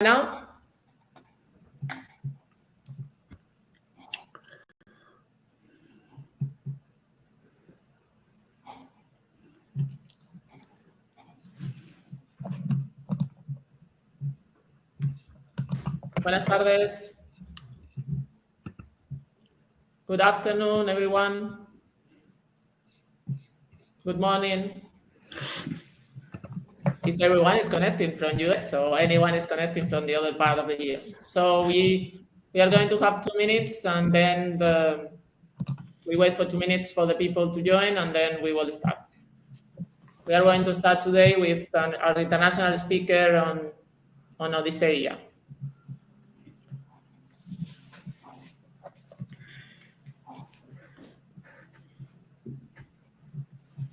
now? Buenas tardes. Good afternoon, everyone. Good morning. If everyone is connecting from US, so anyone is connecting from the other part of the US. So we are going to have 2 minutes, and then we wait for 2 minutes for the people to join, and then we will start. We are going to start today with our international speaker on Odysseia.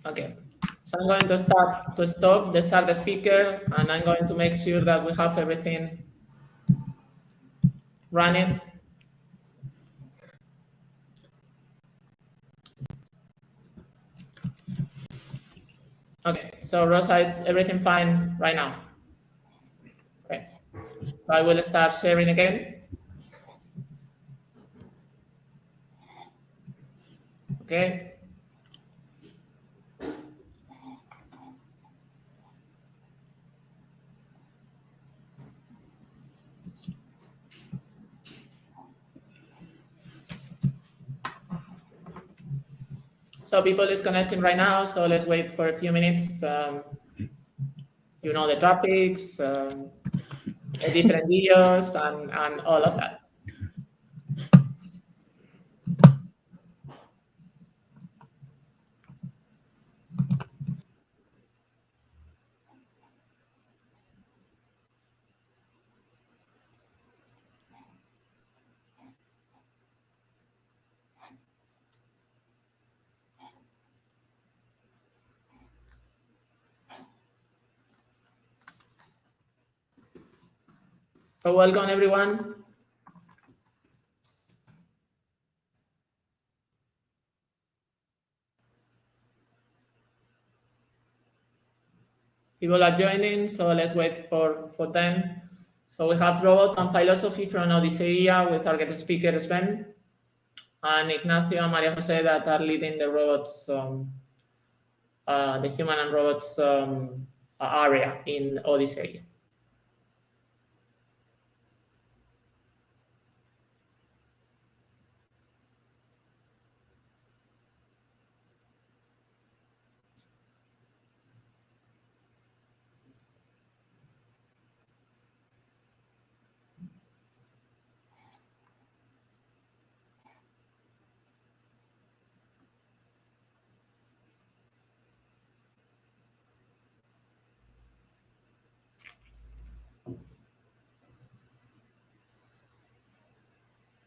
Okay, so I'm going to start the speaker, and I'm going to make sure that we have everything running. Okay, so Rosa, is everything fine right now? Okay, so I will start sharing again. Okay. So people is connecting right now, so let's wait for a few minutes. You know, the traffics, the different videos, and all of that. So welcome, everyone. People are joining, so let's wait for them. So we have Robot and Philosophy from Odysseia with our guest speaker, Sven, and Ignacio and Maria Jose that are leading the robots, the human and robots area in Odysseia.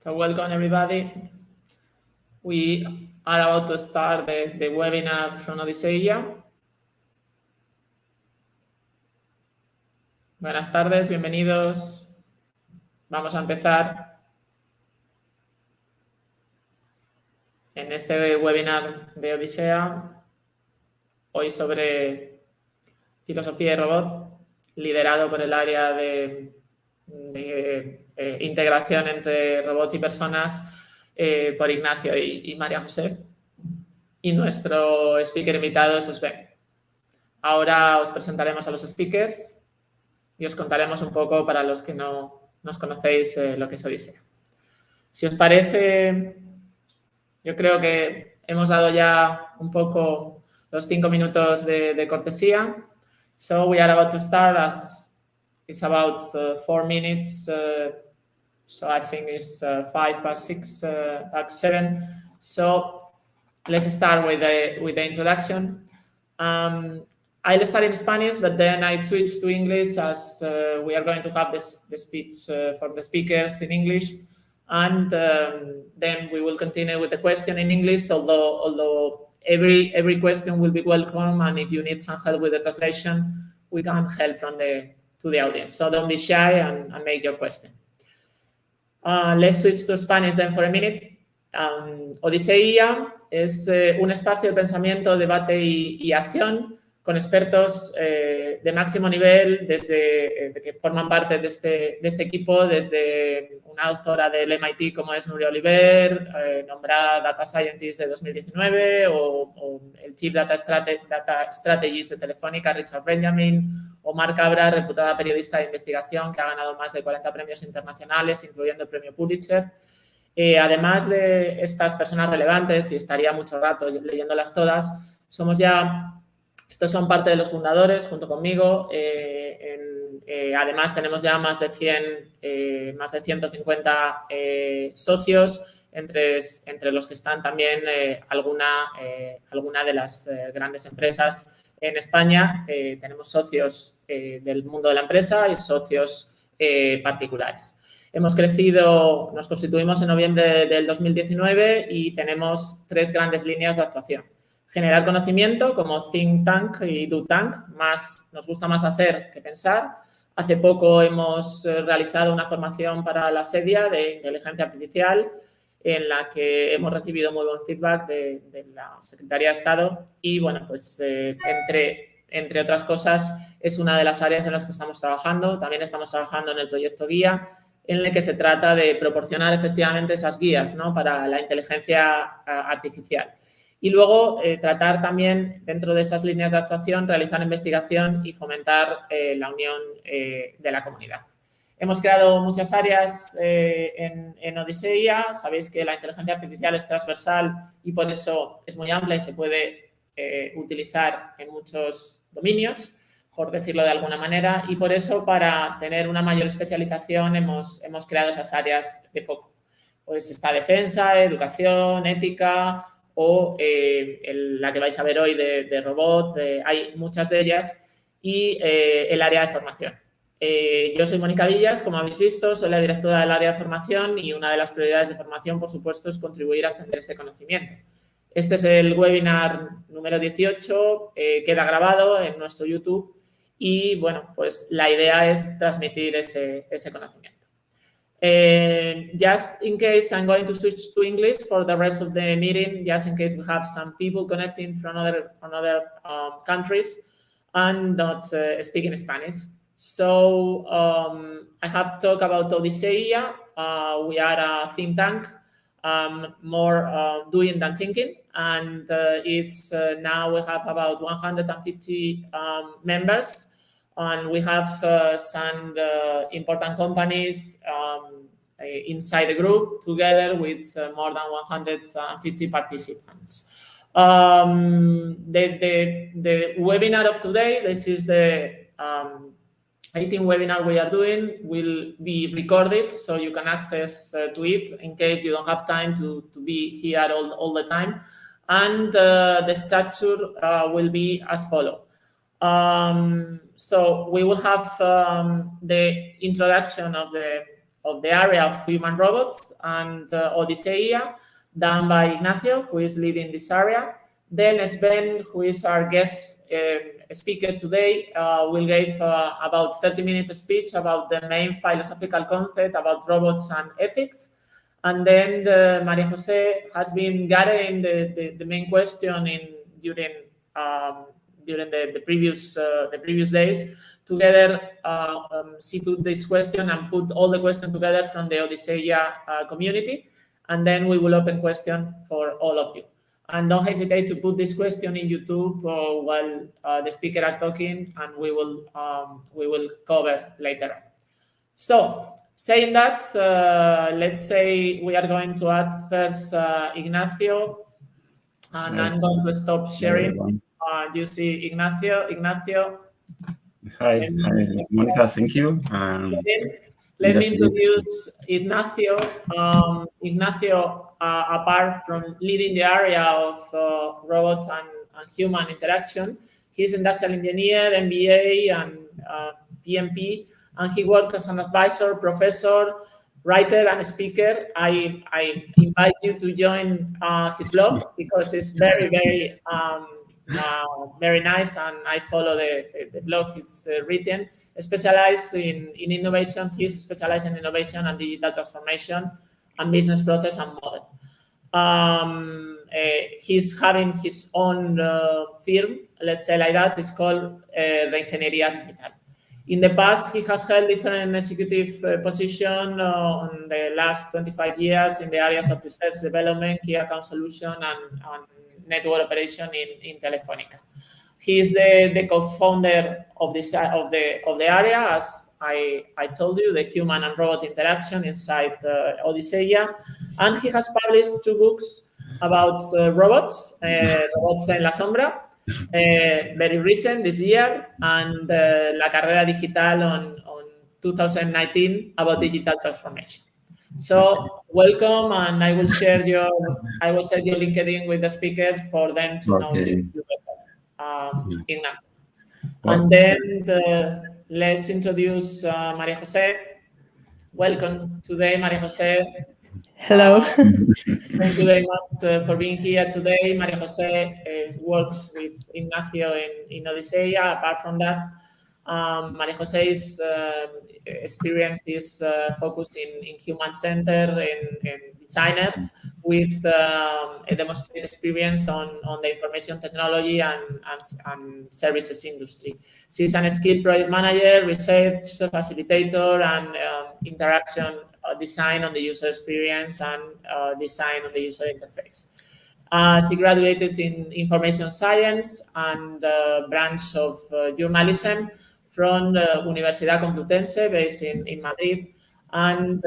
So welcome, everybody. We are about to start the webinar from Odysseia. Buenas tardes, bienvenidos. Vamos a empezar en este webinar de Odisea, hoy sobre filosofía y robot, liderado por el área de integración entre robots y personas por Ignacio y María José. Y nuestro speaker invitado es Sven. Ahora os presentaremos a los speakers y os contaremos un poco, para los que no nos conocéis, lo que es Odisea. Si os parece, yo creo que hemos dado ya un poco los 5 minutos de cortesía. So we are about to start, as it's about 4 minutes. So I think it's 7. So let's start with the introduction. I'll start in Spanish, but then I switch to English, as we are going to have the speech for the speakers in English. And then we will continue with the question in English, although every question will be welcome, and if you need some help with the translation, we can help to the audience. So don't be shy and make your question. Let's switch to Spanish then for a minute. Odisseia es un espacio de pensamiento, debate y acción con expertos de máximo nivel, desde que forman parte de este equipo, desde una doctora del MIT como es Nuria Oliver, nombrada Data Scientist de 2019, o el Chief Data Strategist de Telefónica, Richard Benjamin, o Marc Cabra, reputada periodista de investigación que ha ganado más de 40 premios internacionales, incluyendo el premio Pulitzer. Además de estas personas relevantes, y estaría mucho rato leyéndolas todas, estos son parte de los fundadores junto conmigo. Además, tenemos ya más de 150 socios, entre los que están también alguna de las grandes empresas en España. Tenemos socios del mundo de la empresa y socios particulares. Hemos crecido, nos constituimos en noviembre del 2019 y tenemos 3 grandes líneas de actuación. Generar conocimiento como think tank y do tank, nos gusta más hacer que pensar. Hace poco hemos realizado una formación para la SEDIA de inteligencia artificial en la que hemos recibido muy buen feedback de la Secretaría de Estado y, bueno, pues entre otras cosas es una de las áreas en las que estamos trabajando. También estamos trabajando en el proyecto guía, en el que se trata de proporcionar efectivamente esas guías, ¿no?, para la inteligencia artificial. Y luego tratar también, dentro de esas líneas de actuación, realizar investigación y fomentar la unión de la comunidad. Hemos creado muchas áreas en Odisea. Sabéis que la inteligencia artificial es transversal y por eso es muy amplia y se puede utilizar en muchos dominios, por decirlo de alguna manera, y por eso, para tener una mayor especialización, hemos creado esas áreas de foco. Pues está defensa, educación, ética o la que vais a ver hoy de robot, hay muchas de ellas, y el área de formación. Yo soy Mónica Villas, como habéis visto, soy la directora del área de formación y una de las prioridades de formación, por supuesto, es contribuir a extender este conocimiento. Este es el webinar número 18, queda grabado en nuestro YouTube y, bueno, pues la idea es transmitir ese conocimiento. Just in case, I'm going to switch to English for the rest of the meeting, just in case we have some people connecting from other countries and not speaking Spanish. So I have talked about Odisea. We are a think tank, more doing than thinking, and it's now we have about 150 members, and we have some important companies inside the group, together with more than 150 participants. The webinar of today, this is the 18th webinar we are doing, will be recorded, so you can access to it in case you don't have time to be here all the time. And the structure will be as follows. So we will have the introduction of the area of human robots and Odisea, done by Ignacio, who is leading this area. Then Sven, who is our guest speaker today, will give about 30-minute speech about the main philosophical concept about robots and ethics. And then Maria Jose has been gathering the main question during the previous days. Together, she put this question and put all the questions together from the Odisea community, and then we will open question for all of you. And don't hesitate to put this question in YouTube while the speaker are talking, and we will cover later on. So, saying that, let's say we are going to add first Ignacio, and I'm going to stop sharing. You see Ignacio. Hi, Monica, thank you. Let me introduce Ignacio. Ignacio, apart from leading the area of robot and human interaction, he's industrial engineer, MBA, and PMP, and he works as an advisor, professor, writer, and speaker. I invite you to join his blog because it's very, very very nice, and I follow the blog he's written. Specialized in innovation. He's specialized in innovation and digital transformation and business process and model. he's having his own firm, let's say like that. It's called Reingeniería Digital. In the past, he has held different executive positions on the last 25 years in the areas of research development, key account solution, and network operation in Telefónica. He is the co-founder of this of the area, as I told you, the human and robot interaction inside Odisea, and he has published 2 books about robots, Robots en la Sombra, very recent this year, and La Carrera Digital on 2019 about digital transformation. So welcome, and I will share your LinkedIn with the speakers for them to know you better. And then let's introduce Maria Jose. Welcome today, Maria Jose. Hello. Thank you very much for being here today. Maria Jose works with Ignacio in Odisea. Apart from that, Maria Jose's experience is focused in human-centered and designer, with a demonstrated experience on the information technology and services industry. She's an skilled project manager, research facilitator, and interaction design on the user experience and design on the user interface. She graduated in information science and branch of journalism from Universidad Complutense, based in Madrid. And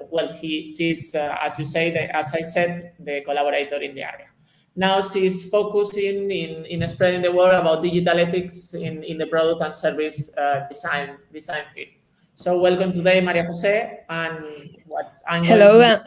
well, she's, as you say, as I said, the collaborator in the area. Now she's focusing in spreading the word about digital ethics in the product and service design field. So welcome today, Maria Jose, and what I'm Hello,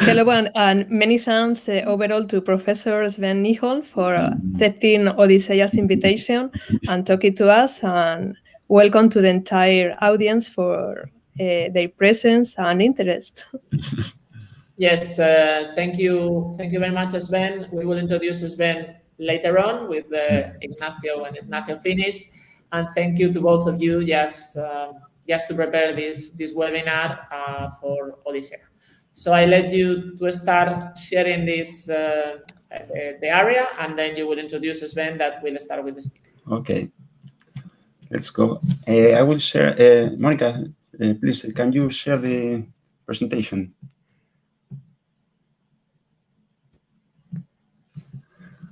hello, and many thanks overall to Professor Sven Nijholm for accepting Odisea's invitation and talking to us, and welcome to the entire audience for their presence and interest. Yes, thank you very much, Sven. We will introduce Sven later on with Ignacio when Ignacio finishes. And thank you to both of you just to prepare this webinar for Odisea. So I let you to start sharing this the area, and then you will introduce Sven. That will start with the speaker. Okay, let's go. I will share. Monica, please, can you share the presentation?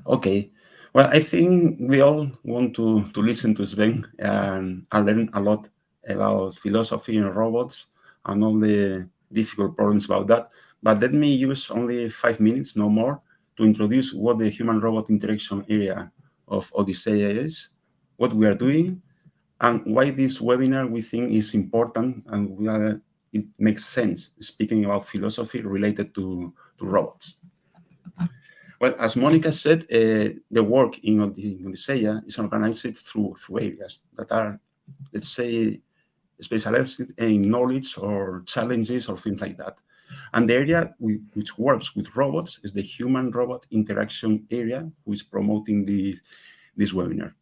Okay. Well, I think we all want to listen to Sven and learn a lot about philosophy and robots and all the difficult problems about that. But let me use only 5 minutes, no more, to introduce what the human-robot interaction area of Odisea is, what we are doing, and why this webinar we think is important and it makes sense speaking about philosophy related to robots. Well, as Monica said, the work in Odisea is organized through areas that are, let's say, specialized in knowledge or challenges or things like that. And the area which works with robots is the human-robot interaction area, who is promoting this webinar.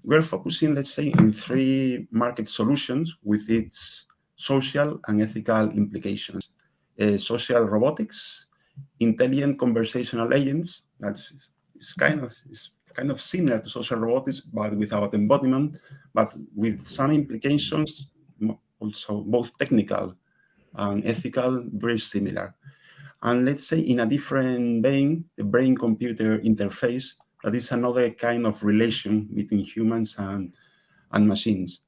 We're focusing, let's say, in 3 market solutions with its social and ethical implications. Social robotics, intelligent conversational agents, that's kind of similar to social robotics, but without embodiment, but with some implications, also both technical and ethical, very similar. And let's say in a different vein, the brain-computer interface, that is another kind of relation between humans and machines.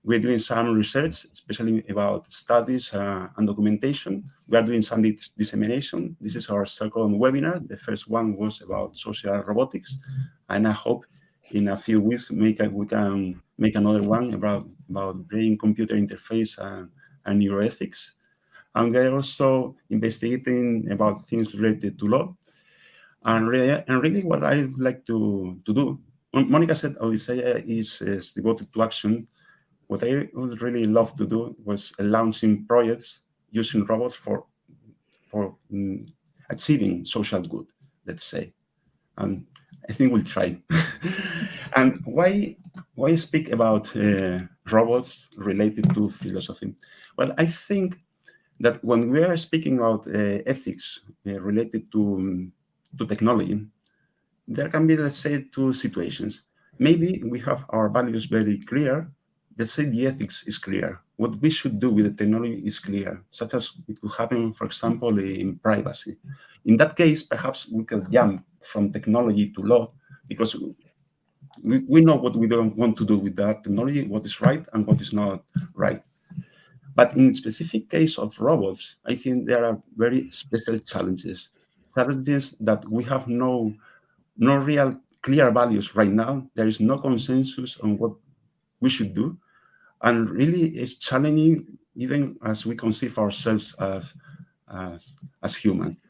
We're doing some research, especially about studies and documentation. We are doing some dissemination. This is our second webinar. The first one was about social robotics. And I hope in a few weeks we can make another one about brain-computer interface and neuroethics. And we're also investigating about things related to law. And really what I like to do, Monica said Odisea is devoted to action. What I would really love to do was launching projects using robots for achieving social good, let's say. And I think we'll try. And why speak about robots related to philosophy? Well, I think that when we are speaking about ethics related to technology, there can be, let's say, two situations. Maybe we have our values very clear. Let's say the ethics is clear. What we should do with the technology is clear, such as it could happen, for example, in privacy. In that case, perhaps we can jump from technology to law, because we know what we don't want to do with that technology, what is right and what is not right. But in the specific case of robots, I think there are very special challenges that we have no real clear values right now. There is no consensus on what we should do. And really it's challenging even as we conceive ourselves as humans.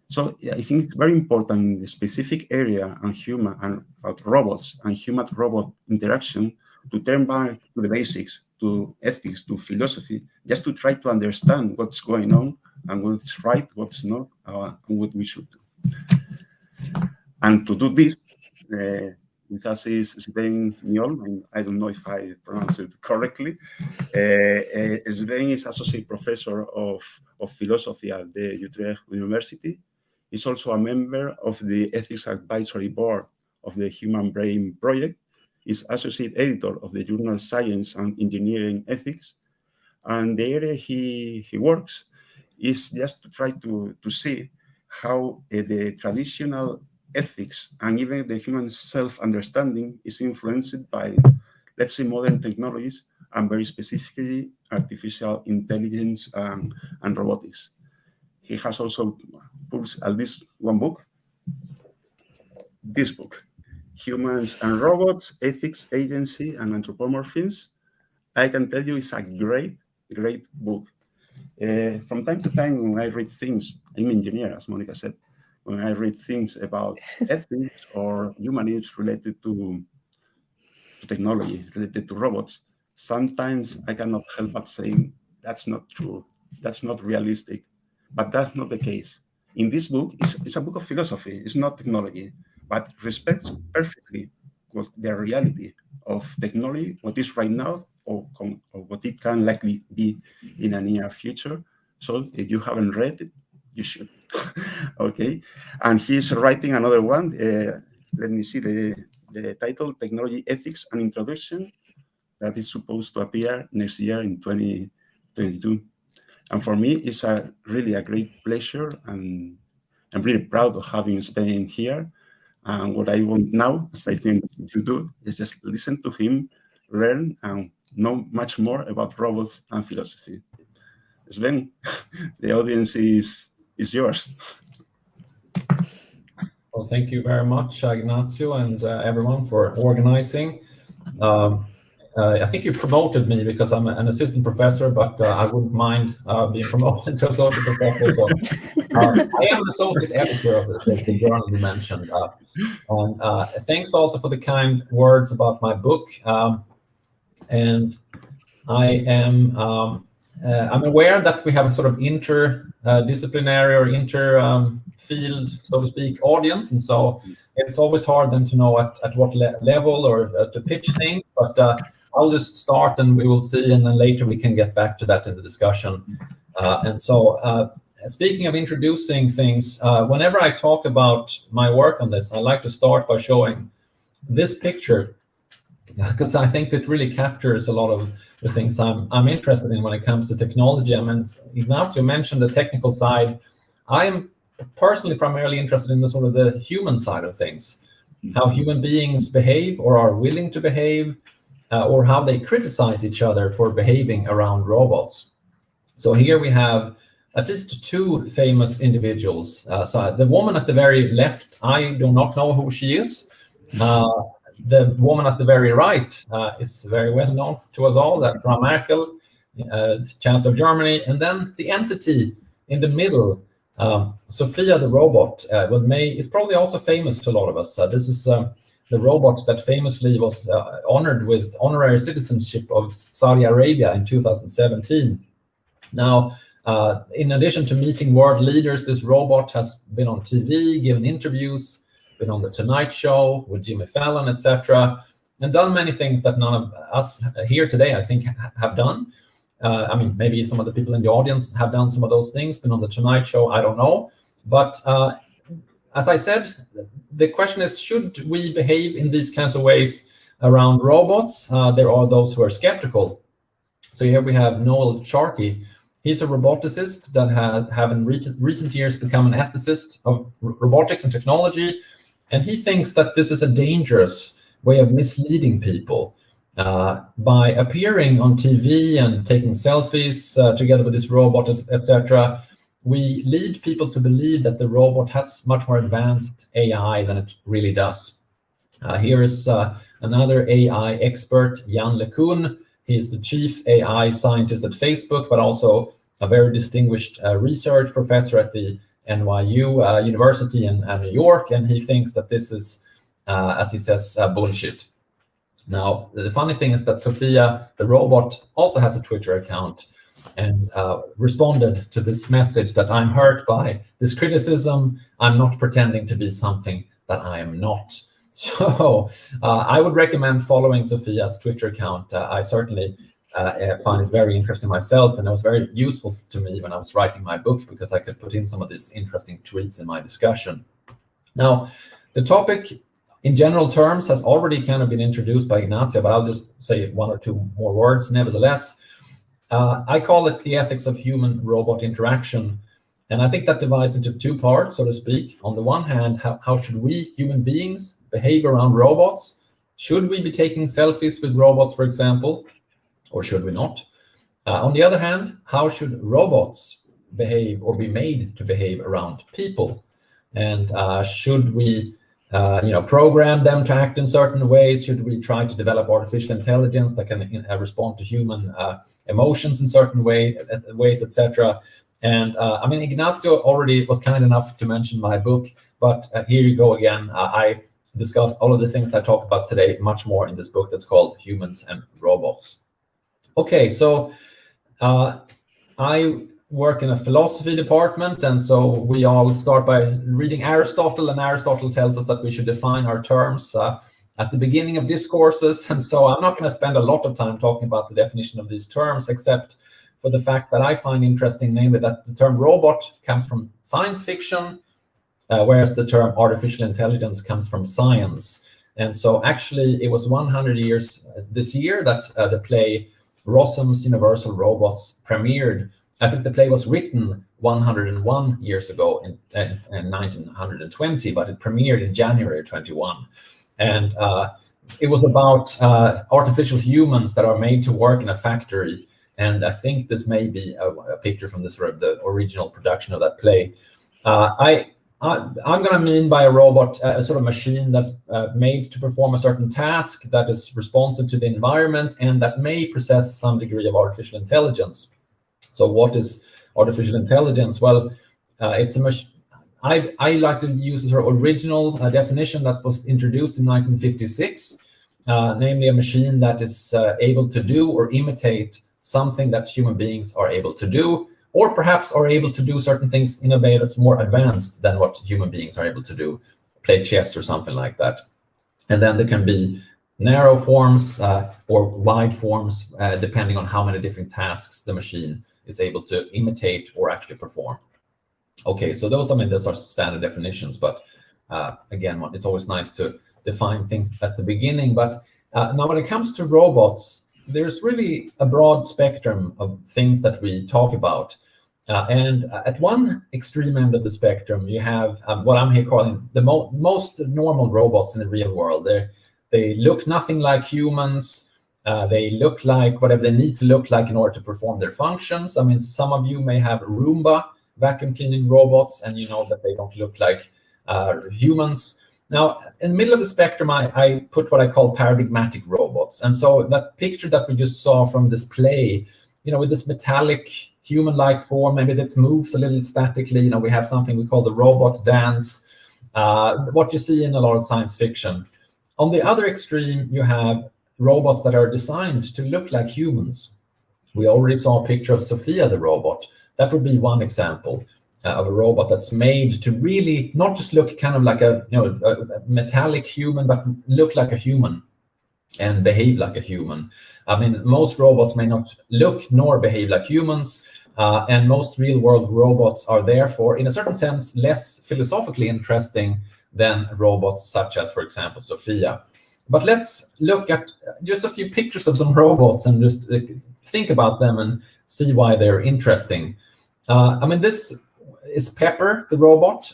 So I think it's very important in the specific area on human and about robots and human-robot interaction to turn back to the basics, to ethics, to philosophy, just to try to understand what's going on and what's right, what's not, and what we should do. And to do this, with us is Sven Njol, and I don't know if I pronounce it correctly. Sven is Associate Professor of Philosophy at the Utrecht University. He's also a member of the Ethics Advisory Board of the Human Brain Project. He's Associate Editor of the journal Science and Engineering Ethics. And the area he works is just to try to see how the traditional ethics and even the human self-understanding is influenced by, let's say, modern technologies, and very specifically artificial intelligence and robotics. He has also published at least one book, this book, Humans and Robots, Ethics, Agency, and Anthropomorphisms. I can tell you it's a great, great book. From time to time when I read things, I'm an engineer, as Monica said, when I read things about ethics or humanities related to technology, related to robots, sometimes I cannot help but saying, that's not true, that's not realistic, but that's not the case. In this book, it's a book of philosophy, it's not technology, but respects perfectly what the reality of technology, what is right now, or what it can likely be in a near future. So if you haven't read it, you should. Okay, and he's writing another one. Let me see the title: Technology, Ethics, and Introduction, that is supposed to appear next year in 2022. And for me, it's really a great pleasure, and I'm really proud of having Sven here. And what I want now, as I think you do, is just listen to him, learn, and know much more about robots and philosophy. Sven, the audience is yours. Well, thank you very much, Ignacio, and everyone for organizing. I think you promoted me because I'm an assistant professor, but I wouldn't mind being promoted to associate professor. So I am an associate editor of the journal you mentioned. And thanks also for the kind words about my book. And I am I'm aware that we have a sort of interdisciplinary or inter-field, so to speak, audience, and so it's always hard then to know at what level or to pitch things. But I'll just start, and we will see, and then later we can get back to that in the discussion. And so, speaking of introducing things, whenever I talk about my work on this, I like to start by showing this picture, because I think it really captures a lot of the things I'm interested in when it comes to technology. I mean, Ignacio mentioned the technical side. I am personally primarily interested in the sort of the human side of things, how human beings behave or are willing to behave, or how they criticize each other for behaving around robots. So here we have at least two famous individuals. So the woman at the very left, I do not know who she is. The woman at the very right is very well known to us all, that's Frau Merkel, Chancellor of Germany. And then the entity in the middle, Sophia the robot, is probably also famous to a lot of us. This is the robot that famously was honored with honorary citizenship of Saudi Arabia in 2017. Now, in addition to meeting world leaders, this robot has been on TV, given interviews, been on The Tonight Show with Jimmy Fallon, etc., and done many things that none of us here today, I think, have done. I mean, maybe some of the people in the audience have done some of those things, been on the Tonight Show, I don't know. But as I said, the question is, should we behave in these kinds of ways around robots? There are those who are skeptical. So here we have Noel Sharkey. He's a roboticist that have in recent years become an ethicist of robotics and technology. And he thinks that this is a dangerous way of misleading people. By appearing on TV and taking selfies together with this robot, etc., we lead people to believe that the robot has much more advanced AI than it really does. Here is another AI expert, Jan Lacoon. He's the chief AI scientist at Facebook, but also a very distinguished research professor at the NYU University in New York. And he thinks that this is, as he says, bullshit. Now, the funny thing is that Sophia, the robot, also has a Twitter account and responded to this message that I'm hurt by this criticism. I'm not pretending to be something that I am not. So I would recommend following Sophia's Twitter account. I certainly find it very interesting myself, and it was very useful to me when I was writing my book because I could put in some of these interesting tweets in my discussion. Now, the topic in general terms has already kind of been introduced by Ignacio, but I'll just say one or two more words nevertheless. I call it the ethics of human-robot interaction. And I think that divides into two parts, so to speak. On the one hand, how should we, human beings, behave around robots? Should we be taking selfies with robots, for example, or should we not? On the other hand, how should robots behave or be made to behave around people? And should we program them to act in certain ways? Should we try to develop artificial intelligence that can respond to human emotions in certain ways, etc.? And I mean, Ignacio already was kind enough to mention my book, but here you go again. I discuss all of the things I talk about today much more in this book that's called Humans and Robots. Okay, so I work in a philosophy department, and so we all start by reading Aristotle, and Aristotle tells us that we should define our terms at the beginning of discourses. And so I'm not going to spend a lot of time talking about the definition of these terms, except for the fact that I find interesting, namely that the term robot comes from science fiction, whereas the term artificial intelligence comes from science. And so actually it was 100 years this year that the play Rossum's Universal Robots premiered. I think the play was written 101 years ago in 1920, but it premiered in January 21. And it was about artificial humans that are made to work in a factory. And I think this may be a picture from this the original production of that play. I'm going to mean by a robot a sort of machine that's made to perform a certain task that is responsive to the environment and that may possess some degree of artificial intelligence. So what is artificial intelligence? Well, it's a machine. I like to use the original definition that was introduced in 1956, namely a machine that is able to do or imitate something that human beings are able to do, or perhaps are able to do certain things in a way that's more advanced than what human beings are able to do, play chess or something like that. And then there can be narrow forms or wide forms, depending on how many different tasks the machine is able to imitate or actually perform. Okay, so those are standard definitions, but again, it's always nice to define things at the beginning. But now when it comes to robots, there's really a broad spectrum of things that we talk about. And at one extreme end of the spectrum, you have what I'm here calling the most normal robots in the real world. They look nothing like humans. They look like whatever they need to look like in order to perform their functions. I mean, some of you may have Roomba vacuum cleaning robots, and you know that they don't look like humans. Now, in the middle of the spectrum, I put what I call paradigmatic robots. And so that picture that we just saw from this play, with this metallic human-like form, maybe that moves a little statically, we have something we call the robot dance, what you see in a lot of science fiction. On the other extreme, you have robots that are designed to look like humans. We already saw a picture of Sophia the robot. That would be one example of a robot that's made to really not just look kind of like a metallic human, but look like a human. and behave like a human. I mean, most robots may not look nor behave like humans, and most real-world robots are therefore, in a certain sense, less philosophically interesting than robots such as, for example, Sophia. But let's look at just a few pictures of some robots and just think about them and see why they're interesting. I mean, this is Pepper, the robot,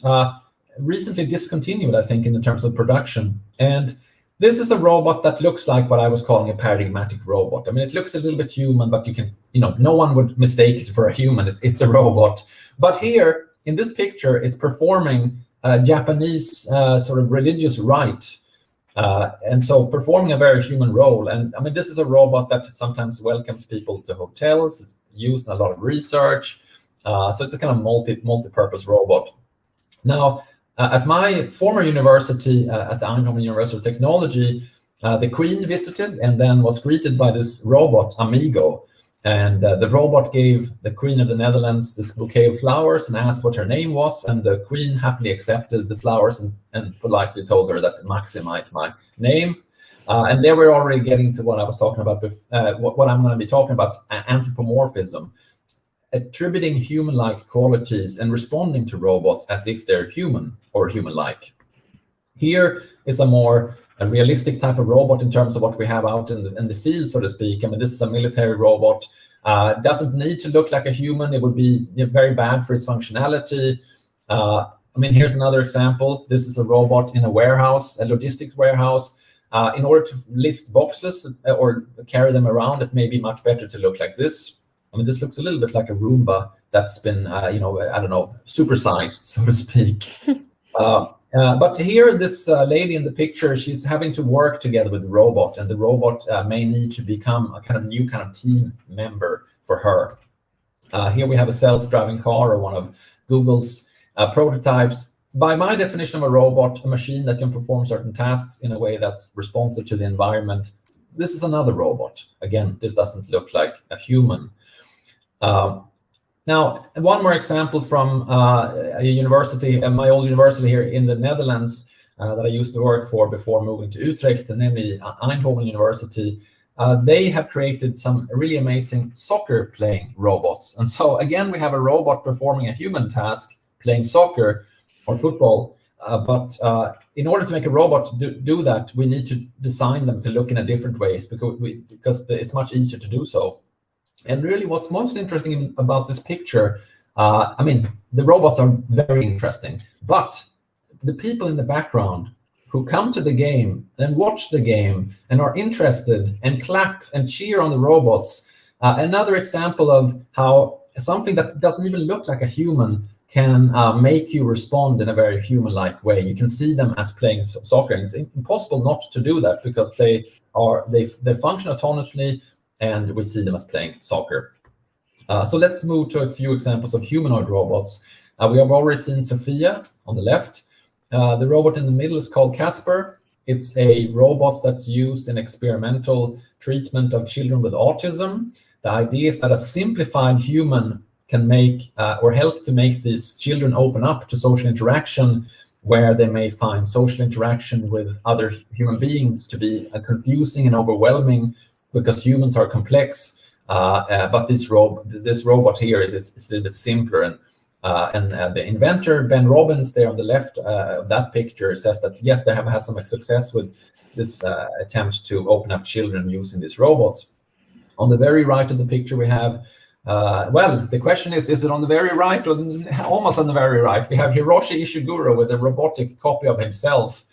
recently discontinued, I think, in terms of production. And this is a robot that looks like what I was calling a paradigmatic robot. I mean, it looks a little bit human, but you can, no one would mistake it for a human. It's a robot. But here, in this picture, it's performing a Japanese sort of religious rite. And so performing a very human role. And I mean, this is a robot that sometimes welcomes people to hotels. It's used in a lot of research. So it's a kind of multi-purpose robot. Now, at my former university, at the Eindhoven University of Technology, the Queen visited and then was greeted by this robot, Amigo. And the robot gave the Queen of the Netherlands this bouquet of flowers and asked what her name was. And the Queen happily accepted the flowers and politely told her that maximize my name. And there we're already getting to what I was talking about, what I'm going to be talking about, anthropomorphism. Attributing human-like qualities and responding to robots as if they're human or human-like. Here is a more realistic type of robot in terms of what we have out in the field, so to speak. I mean, this is a military robot. Doesn't need to look like a human. It would be very bad for its functionality. I mean, here's another example. This is a robot in a warehouse, a logistics warehouse. In order to lift boxes or carry them around, it may be much better to look like this. I mean, this looks a little bit like a Roomba that's been, I don't know, supersized, so to speak. But here, this lady in the picture, she's having to work together with the robot, and the robot may need to become a kind of new kind of team member for her. Here we have a self-driving car, or one of Google's prototypes. By my definition of a robot, a machine that can perform certain tasks in a way that's responsive to the environment. This is another robot. Again, this doesn't look like a human. Now, one more example from a university, my old university here in the Netherlands that I used to work for before moving to Utrecht, namely Eindhoven University. They have created some really amazing soccer playing robots. And so again, we have a robot performing a human task, playing soccer or football. But in order to make a robot do that, we need to design them to look in a different ways because it's much easier to do so. And really what's most interesting about this picture, I mean, the robots are very interesting, but the people in the background who come to the game and watch the game and are interested and clap and cheer on the robots, another example of how something that doesn't even look like a human can make you respond in a very human-like way. You can see them as playing soccer, and it's impossible not to do that because they function autonomously, and we see them as playing soccer. So let's move to a few examples of humanoid robots. We have already seen Sophia on the left. The robot in the middle is called Casper. It's a robot that's used in experimental treatment of children with autism. The idea is that a simplified human can make or help to make these children open up to social interaction, where they may find social interaction with other human beings to be confusing and overwhelming, because humans are complex, but this robot here is a little bit simpler. And the inventor, Ben Robbins, there on the left of that picture, says that, yes, they have had some success with this attempt to open up children using these robots. On the very right of the picture, we have, well, the question is it on the very right or almost on the very right? We have Hiroshi Ishiguro with a robotic copy of himself,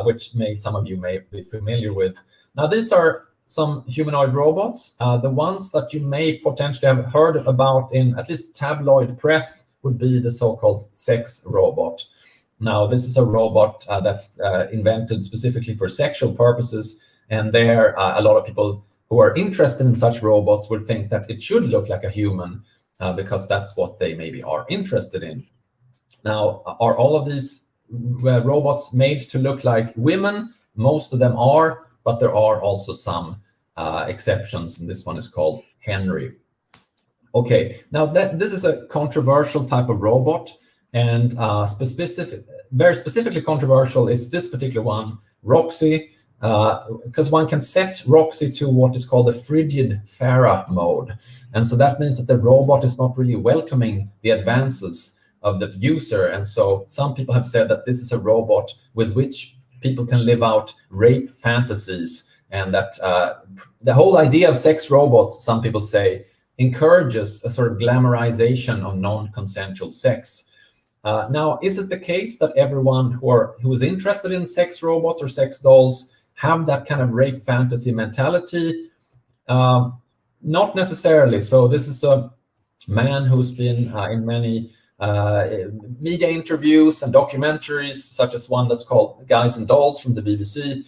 which some of you may be familiar with. Now, these are some humanoid robots. The ones that you may potentially have heard about in at least tabloid press would be the so-called sex robot. Now, this is a robot that's invented specifically for sexual purposes, and there a lot of people who are interested in such robots would think that it should look like a human because that's what they maybe are interested in. Now, are all of these robots made to look like women? Most of them are, but there are also some exceptions, and this one is called Henry. Okay, now this is a controversial type of robot, and very specifically controversial is this particular one, Roxy. because one can set Roxy to what is called the frigid Farah mode. And so that means that the robot is not really welcoming the advances of the user. And so some people have said that this is a robot with which people can live out rape fantasies, and that the whole idea of sex robots, some people say, encourages a sort of glamorization of non-consensual sex. Now, is it the case that everyone who is interested in sex robots or sex dolls have that kind of rape fantasy mentality? Not necessarily. So this is a man who's been in many media interviews and documentaries, such as one that's called Guys and Dolls from the BBC.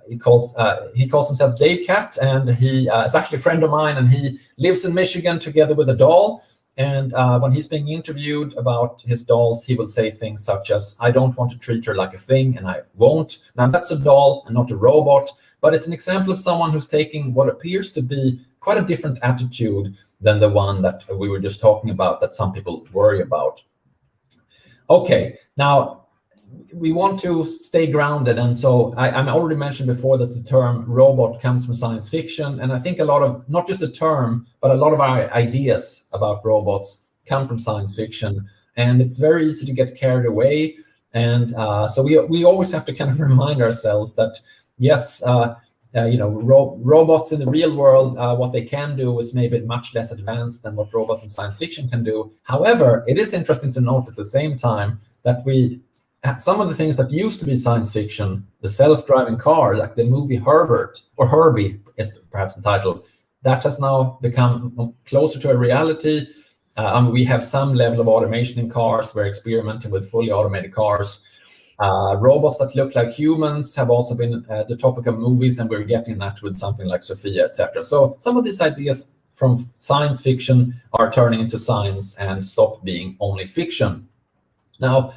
He calls himself Dave Cat, and he is actually a friend of mine, and he lives in Michigan together with a doll. And when he's being interviewed about his dolls, he will say things such as, "I don't want to treat her like a thing, and I won't." Now, that's a doll and not a robot, but it's an example of someone who's taking what appears to be quite a different attitude than the one that we were just talking about, that some people worry about. Okay, now, we want to stay grounded, and so I already mentioned before that the term robot comes from science fiction, and I think a lot of, not just the term, but a lot of our ideas about robots come from science fiction, and it's very easy to get carried away, and so we always have to kind of remind ourselves that, yes, robots in the real world, what they can do is maybe much less advanced than what robots in science fiction can do. However, it is interesting to note at the same time that some of the things that used to be science fiction, the self-driving car, like the movie Herbert, or Herbie is perhaps the title, that has now become closer to a reality. We have some level of automation in cars. We're experimenting with fully automated cars. Robots that look like humans have also been the topic of movies, and we're getting that with something like Sophia, etc. So some of these ideas from science fiction are turning into science and stop being only fiction. Now,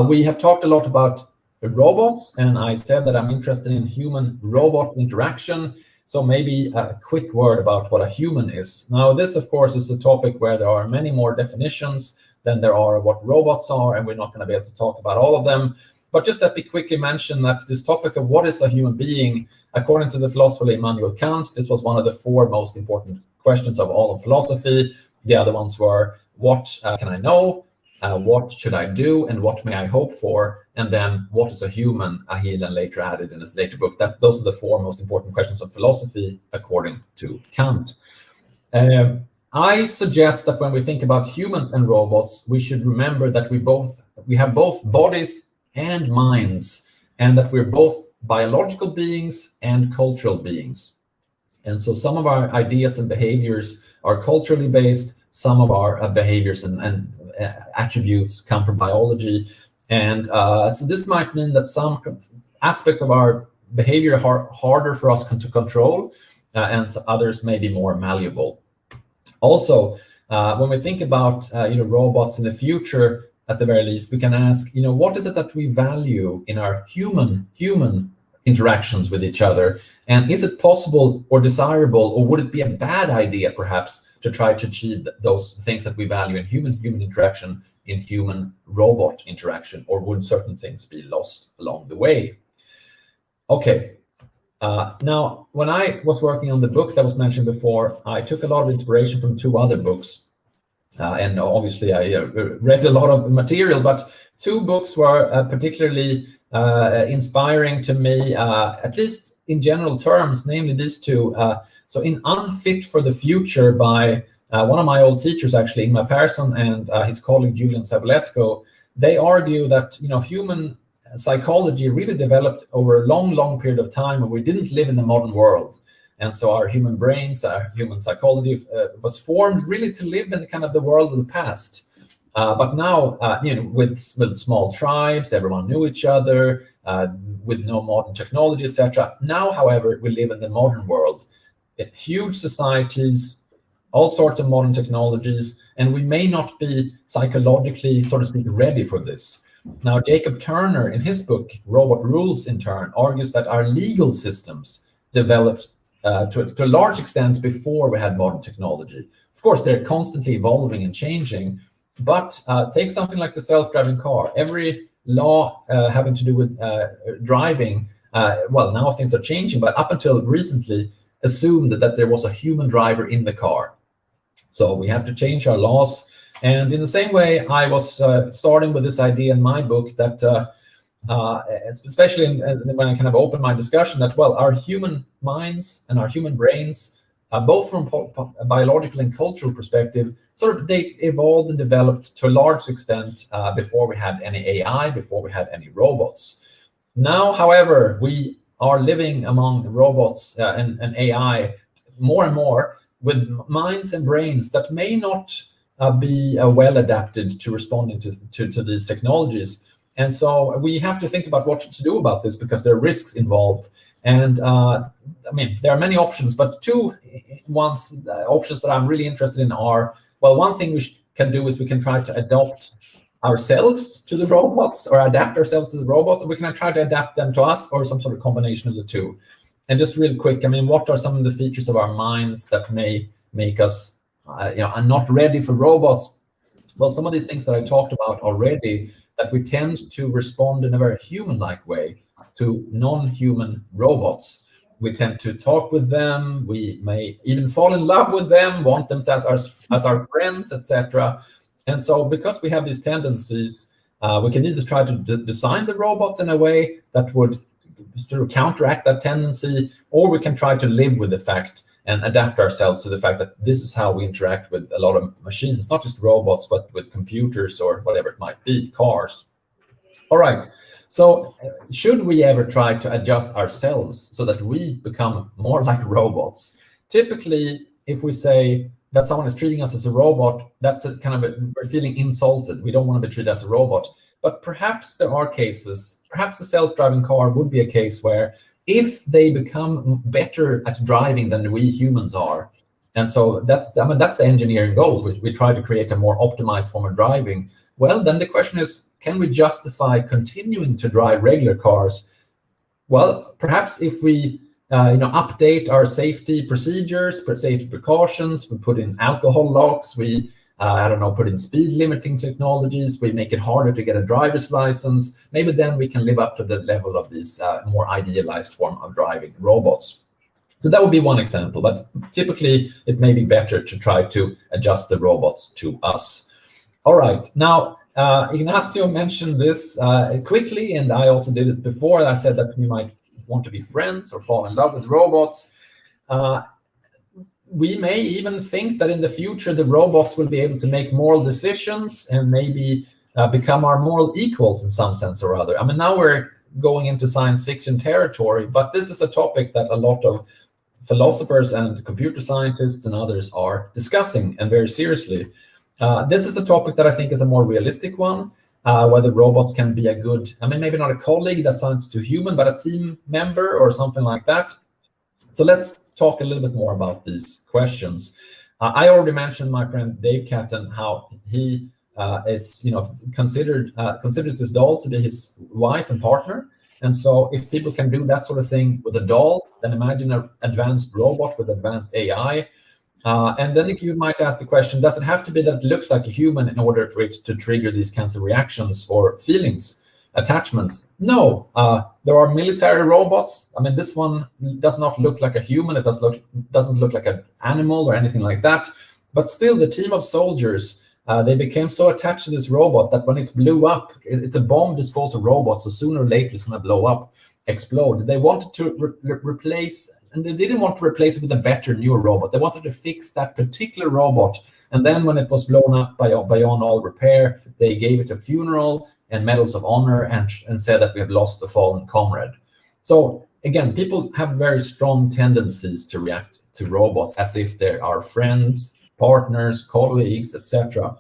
we have talked a lot about robots, and I said that I'm interested in human-robot interaction. So maybe a quick word about what a human is. Now, this, of course, is a topic where there are many more definitions than there are what robots are, and we're not going to be able to talk about all of them. But just let me quickly mention that this topic of what is a human being, according to the philosopher Immanuel Kant, this was one of the 4 most important questions of all of philosophy. The other ones were, what can I know? What should I do, and what may I hope for? And then, what is a human? He then later added in his later book that those are the 4 most important questions of philosophy, according to Kant. I suggest that when we think about humans and robots, we should remember that we have both bodies and minds, and that we're both biological beings and cultural beings. And so some of our ideas and behaviors are culturally based, some of our behaviors and attributes come from biology. And so this might mean that some aspects of our behavior are harder for us to control, and so others may be more malleable. Also, when we think about robots in the future, at the very least, we can ask, what is it that we value in our human interactions with each other? And is it possible or desirable, or would it be a bad idea, perhaps, to try to achieve those things that we value in human interaction in human-robot interaction, or would certain things be lost along the way? Okay. Now, when I was working on the book that was mentioned before, I took a lot of inspiration from 2 other books. And obviously, I read a lot of material, but 2 books were particularly inspiring to me, at least in general terms, namely these 2. So in Unfit for the Future by one of my old teachers, actually, Ingmar Persson, and his colleague Julian Savulescu, they argue that human psychology really developed over a long period of time when we didn't live in the modern world. And so our human brains, our human psychology was formed really to live in kind of the world of the past. But now, with small tribes, everyone knew each other, with no modern technology, etc. Now, however, we live in the modern world. Huge societies, all sorts of modern technologies, and we may not be psychologically, so to speak, ready for this. Now, Jacob Turner, in his book, Robot Rules, in turn, argues that our legal systems developed to a large extent before we had modern technology. Of course, they're constantly evolving and changing, but take something like the self-driving car. Every law having to do with driving well, now things are changing, but up until recently, assumed that there was a human driver in the car. So we have to change our laws. And in the same way, I was starting with this idea in my book that, especially when I kind of opened my discussion, that, well, our human minds and our human brains, both from a biological and cultural perspective, sort of they evolved and developed to a large extent before we had any AI, before we had any robots. Now, however, we are living among robots and AI more and more with minds and brains that may not be well adapted to responding to these technologies. And so we have to think about what to do about this, because there are risks involved. And I mean, there are many options, but two options that I'm really interested in are, well, one thing we can do is we can try to adopt ourselves to the robots, or adapt ourselves to the robots, or we can try to adapt them to us, or some sort of combination of the two. And just real quick, I mean, what are some of the features of our minds that may make us, are not ready for robots? Well, some of these things that I talked about already, that we tend to respond in a very human-like way to non-human robots. We tend to talk with them. We may even fall in love with them, want them as our friends, etc. And so because we have these tendencies, we can either try to design the robots in a way that would sort of counteract that tendency, or we can try to live with the fact and adapt ourselves to the fact that this is how we interact with a lot of machines, not just robots, but with computers or whatever it might be, cars. All right, so should we ever try to adjust ourselves so that we become more like robots? Typically, if we say that someone is treating us as a robot, that's a kind of we're feeling insulted. We don't want to be treated as a robot. But perhaps there are cases, perhaps the self-driving car would be a case where if they become better at driving than we humans are, and so that's the engineering goal. We try to create a more optimized form of driving. Well, then the question is, can we justify continuing to drive regular cars? Well, perhaps if we update our safety procedures, safety precautions, we put in alcohol locks, we put in speed limiting technologies, we make it harder to get a driver's license, maybe then we can live up to the level of these more idealized form of driving robots. So that would be one example, but typically it may be better to try to adjust the robots to us. All right, now Ignacio mentioned this quickly, and I also did it before. I said that we might want to be friends or fall in love with robots. We may even think that in the future the robots will be able to make moral decisions and maybe become our moral equals in some sense or other. I mean, now we're going into science fiction territory, but this is a topic that a lot of philosophers and computer scientists and others are discussing, and very seriously. This is a topic that I think is a more realistic one, whether robots can be a good, maybe not a colleague, that sounds too human, but a team member or something like that. So let's talk a little bit more about these questions. I already mentioned my friend Dave Catton, how he considers this doll to be his wife and partner. And so if people can do that sort of thing with a doll, then imagine an advanced robot with advanced AI. And then if you might ask the question, does it have to be that it looks like a human in order for it to trigger these kinds of reactions or feelings, attachments? No, there are military robots. I mean, this one does not look like a human. It doesn't look like an animal or anything like that. But still, the team of soldiers, they became so attached to this robot that when it blew up, it's a bomb disposal robot, so sooner or later it's going to blow up, explode. They wanted to replace, and they didn't want to replace it with a better, newer robot. They wanted to fix that particular robot. And then when it was blown up beyond all repair, they gave it a funeral and medals of honor and said that we have lost a fallen comrade. So again, people have very strong tendencies to react to robots as if they're our friends, partners, colleagues, etc.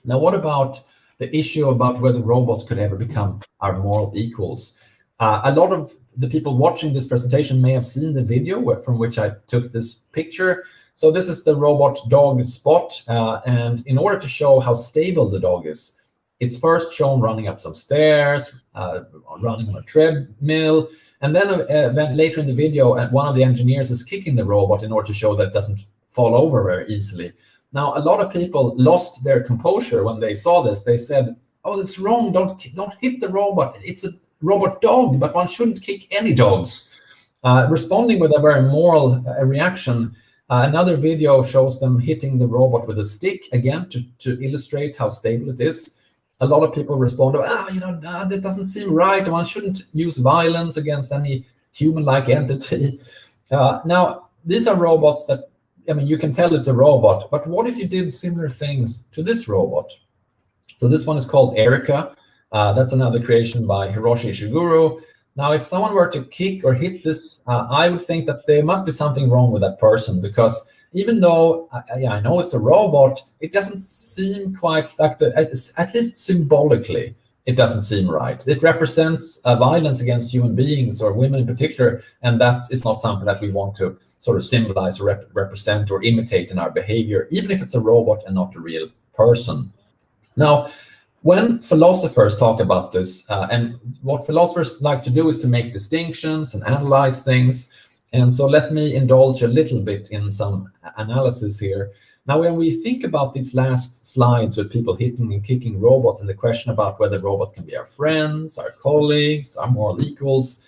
Now, what about the issue about whether robots could ever become our moral equals? A lot of the people watching this presentation may have seen the video from which I took this picture. So this is the robot dog Spot, and in order to show how stable the dog is, it's first shown running up some stairs, running on a treadmill, and then later in the video, one of the engineers is kicking the robot in order to show that it doesn't fall over very easily. Now, a lot of people lost their composure when they saw this. They said, "Oh, that's wrong! Don't hit the robot. It's a robot dog, but one shouldn't kick any dogs. Responding with a very moral reaction. Another video shows them hitting the robot with a stick, again, to illustrate how stable it is. A lot of people respond, that doesn't seem right. One shouldn't use violence against any human-like entity. Now, these are robots that, you can tell it's a robot, but what if you did similar things to this robot? So this one is called Erica. That's another creation by Hiroshi Ishiguro. Now, if someone were to kick or hit this, I would think that there must be something wrong with that person, because even though I know it's a robot, it doesn't seem quite like at least symbolically, it doesn't seem right. It represents violence against human beings, or women in particular, and that is not something that we want to sort of symbolize or represent or imitate in our behavior, even if it's a robot and not a real person. Now, when philosophers talk about this, and what philosophers like to do is to make distinctions and analyze things. And so let me indulge a little bit in some analysis here. Now, when we think about these last slides with people hitting and kicking robots, and the question about whether robots can be our friends, our colleagues, our moral equals,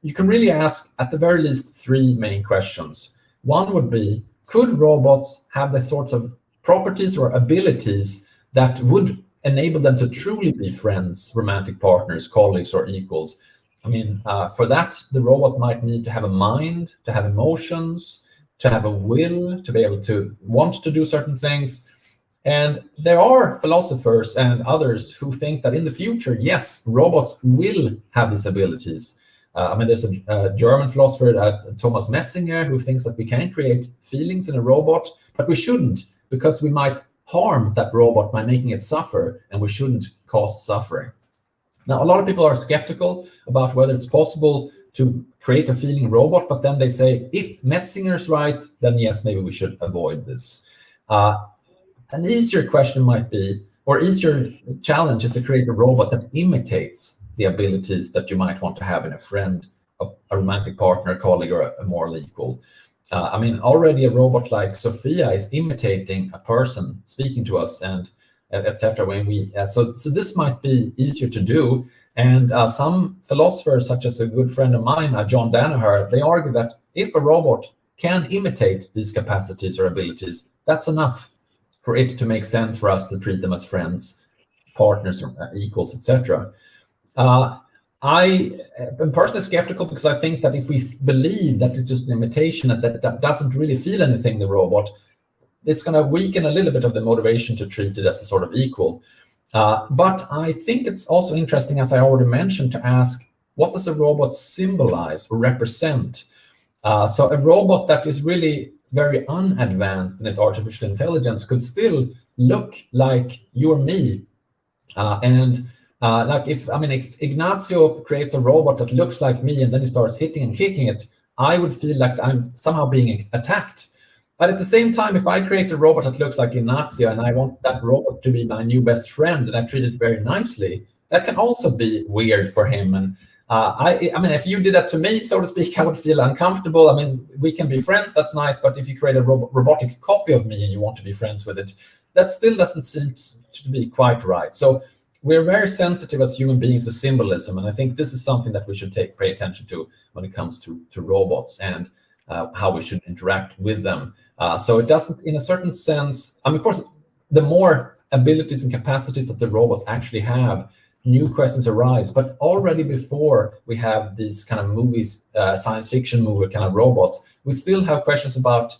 you can really ask at the very least three main questions. One would be, could robots have the sorts of properties or abilities that would enable them to truly be friends, romantic partners, colleagues, or equals? For that, the robot might need to have a mind, to have emotions, to have a will, to be able to want to do certain things. And there are philosophers and others who think that in the future, yes, robots will have these abilities. There's a German philosopher, Thomas Metzinger, who thinks that we can create feelings in a robot, but we shouldn't, because we might harm that robot by making it suffer, and we shouldn't cause suffering. Now, a lot of people are skeptical about whether it's possible to create a feeling robot, but then they say, if Metzinger's right, then yes, maybe we should avoid this. An easier question might be, or easier challenge is to create a robot that imitates the abilities that you might want to have in a friend, a romantic partner, a colleague, or a moral equal. Already a robot like Sophia is imitating a person speaking to us, and etc. So this might be easier to do. And some philosophers, such as a good friend of mine, John Danaher, they argue that if a robot can imitate these capacities or abilities, that's enough for it to make sense for us to treat them as friends, partners, or equals, etc. I am personally skeptical, because I think that if we believe that it's just an imitation, that doesn't really feel anything, the robot, it's going to weaken a little bit of the motivation to treat it as a sort of equal. But I think it's also interesting, as I already mentioned, to ask, what does a robot symbolize or represent? So a robot that is really very unadvanced in its artificial intelligence could still look like you or me. If Ignacio creates a robot that looks like me, and then he starts hitting and kicking it, I would feel like I'm somehow being attacked. But at the same time, if I create a robot that looks like Ignacio, and I want that robot to be my new best friend, and I treat it very nicely, that can also be weird for him. And if you did that to me, so to speak, I would feel uncomfortable. We can be friends, that's nice, but if you create a robotic copy of me and you want to be friends with it, that still doesn't seem to be quite right. So we're very sensitive as human beings to symbolism, and I think this is something that we should pay attention to when it comes to robots and how we should interact with them. So it doesn't, in a certain sense, of course, the more abilities and capacities that the robots actually have, new questions arise. But already before we have these kind of movies, science fiction movie kind of robots, we still have questions about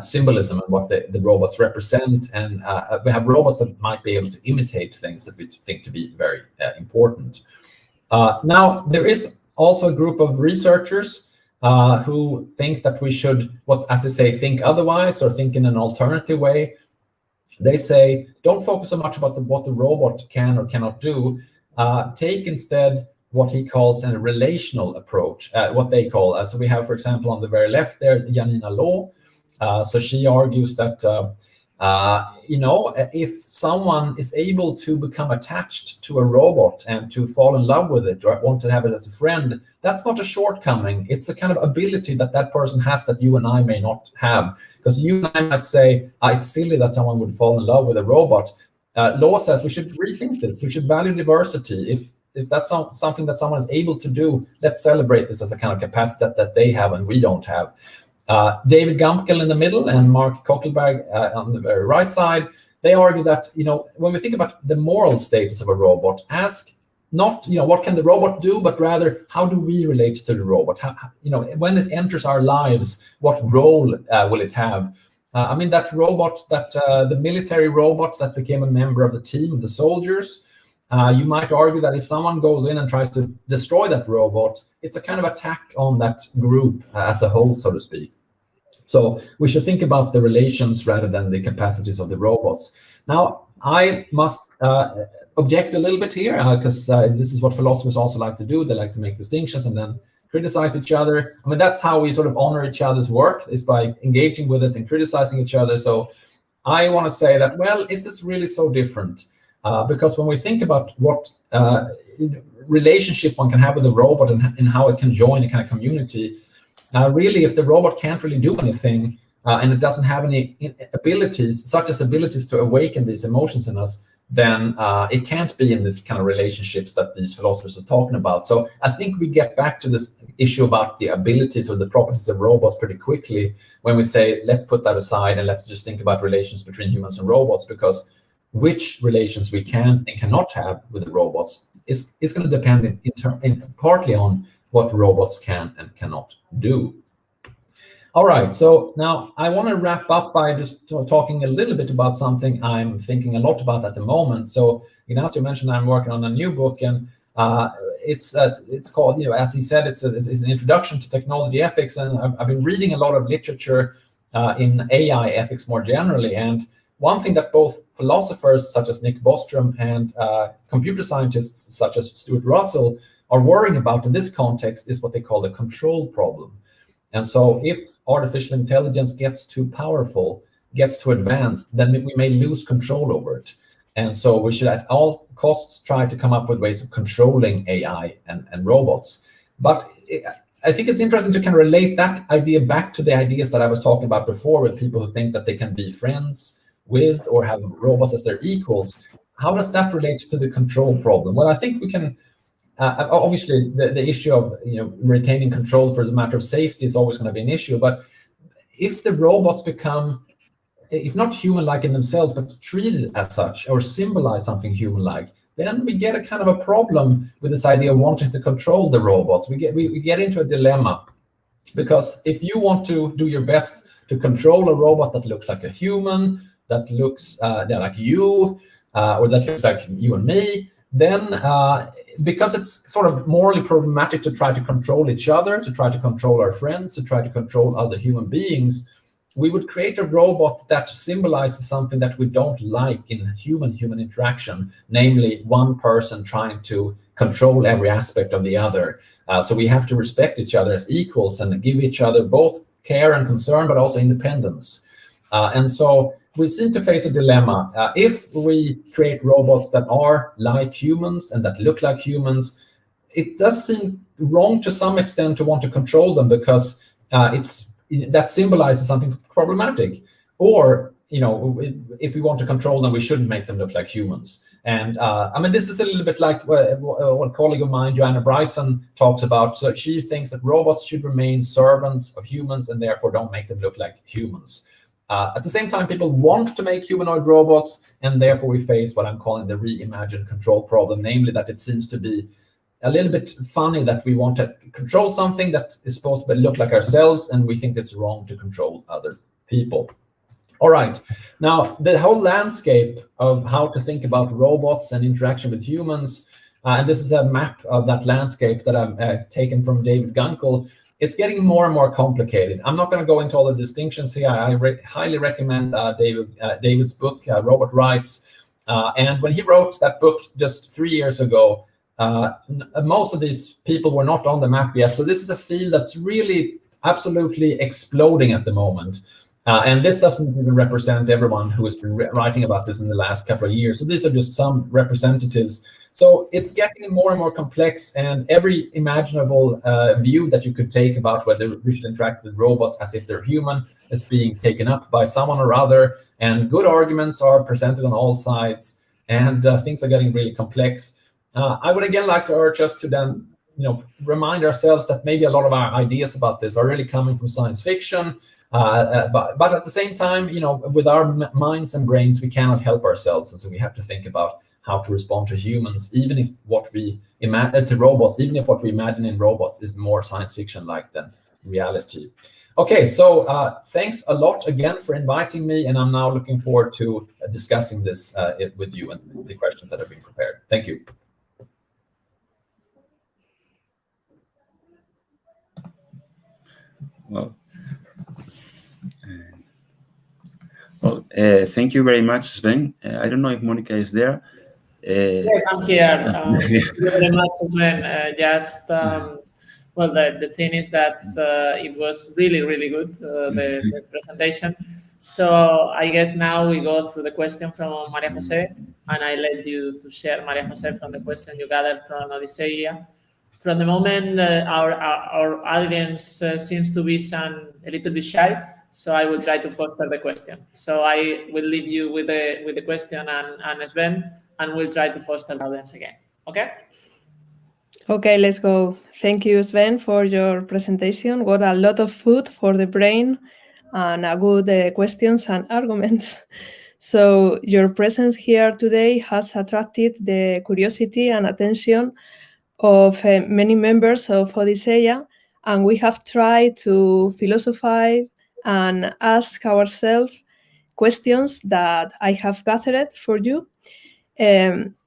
symbolism and what the robots represent. And we have robots that might be able to imitate things that we think to be very important. Now, there is also a group of researchers who think that we should, as they say, think otherwise, or think in an alternative way. They say, don't focus so much about what the robot can or cannot do. Take instead what he calls a relational approach, what they call. So we have, for example, on the very left there, Janina Law. So she argues that, if someone is able to become attached to a robot and to fall in love with it, or want to have it as a friend, that's not a shortcoming. It's a kind of ability that person has that you and I may not have. Because you and I might say, it's silly that someone would fall in love with a robot. Law says we should rethink this. We should value diversity. if that's something that someone is able to do, let's celebrate this as a kind of capacity that they have and we don't have. David Gumpkel in the middle and Mark Kokelberg on the very right side, they argue that, when we think about the moral status of a robot, ask not, what can the robot do, but rather, how do we relate to the robot? How, when it enters our lives, what role will it have? That robot, the military robot that became a member of the team, the soldiers, you might argue that if someone goes in and tries to destroy that robot, it's a kind of attack on that group as a whole, so to speak. So we should think about the relations rather than the capacities of the robots. Now, I must object a little bit here, because this is what philosophers also like to do. They like to make distinctions and then criticize each other. That's how we sort of honor each other's work, is by engaging with it and criticizing each other. So I want to say that, well, is this really so different? Because when we think about what relationship one can have with a robot and how it can join a kind of community, really, if the robot can't really do anything and it doesn't have any abilities, such as abilities to awaken these emotions in us, then it can't be in this kind of relationships that these philosophers are talking about. So I think we get back to this issue about the abilities or the properties of robots pretty quickly when we say, let's put that aside and let's just think about relations between humans and robots, because which relations we can and cannot have with the robots is going to depend partly on what robots can and cannot do. All right, so now I want to wrap up by just talking a little bit about something I'm thinking a lot about at the moment. So Ignacio mentioned I'm working on a new book, and it's called, as he said, it's an introduction to technology ethics, and I've been reading a lot of literature in AI ethics more generally. And one thing that both philosophers such as Nick Bostrom and computer scientists such as Stuart Russell are worrying about in this context is what they call the control problem. And so if artificial intelligence gets too powerful, gets too advanced, then we may lose control over it. And so we should at all costs try to come up with ways of controlling AI and robots. But I think it's interesting to kind of relate that idea back to the ideas that I was talking about before, with people who think that they can be friends with or have robots as their equals. How does that relate to the control problem? Well, I think we can, obviously the issue of retaining control for the matter of safety is always going to be an issue. But if the robots become, if not human-like in themselves, but treated as such or symbolize something human-like, then we get a kind of a problem with this idea of wanting to control the robots. We get into a dilemma, because if you want to do your best to control a robot that looks like a human, that looks like you, or that looks like you and me, then because it's sort of morally problematic to try to control each other, to try to control our friends, to try to control other human beings, we would create a robot that symbolizes something that we don't like in human-human interaction, namely one person trying to control every aspect of the other. So we have to respect each other as equals and give each other both care and concern, but also independence. And so we seem to face a dilemma. If we create robots that are like humans and that look like humans, it does seem wrong to some extent to want to control them, because that symbolizes something problematic. Or, if we want to control them, we shouldn't make them look like humans. And this is a little bit like what a colleague of mine, Joanna Bryson, talks about. So she thinks that robots should remain servants of humans and therefore don't make them look like humans. At the same time, people want to make humanoid robots, and therefore we face what I'm calling the reimagined control problem, namely that it seems to be a little bit funny that we want to control something that is supposed to look like ourselves, and we think it's wrong to control other people. All right, now the whole landscape of how to think about robots and interaction with humans, and this is a map of that landscape that I've taken from David Gumpkel. It's getting more and more complicated. I'm not going to go into all the distinctions here. I highly recommend David's book, Robot Rights. And when he wrote that book just 3 years ago, most of these people were not on the map yet. So this is a field that's really absolutely exploding at the moment. And this doesn't even represent everyone who has been writing about this in the last couple of years. So these are just some representatives. So it's getting more and more complex, and every imaginable view that you could take about whether we should interact with robots as if they're human is being taken up by someone or other, and good arguments are presented on all sides, and things are getting really complex. I would again like to urge us to then, remind ourselves that maybe a lot of our ideas about this are really coming from science fiction. But at the same time, with our minds and brains, we cannot help ourselves, and so we have to think about how to respond to humans, even if what we imagine to robots, even if what we imagine in robots is more science fiction-like than reality. Okay, so thanks a lot again for inviting me, and I'm now looking forward to discussing this with you and the questions that have been prepared. Thank you. Well, thank you very much, Sven. I don't know if Monica is there. Yes, I'm here. Thank you very much, Sven. Well, the thing is that it was really, really good, the presentation. So I guess now we go through the question from Maria Jose, and I let you to share, Maria Jose, from the question you gathered from Odysseia. From the moment our audience seems to be a little bit shy, so I will try to foster the question. So I will leave you with the question and Sven, and we'll try to foster the audience again. Okay? Okay, let's go. Thank you, Sven, for your presentation. What a lot of food for the brain and good questions and arguments. So your presence here today has attracted the curiosity and attention of many members of Odysseia, and we have tried to philosophize and ask ourselves questions that I have gathered for you.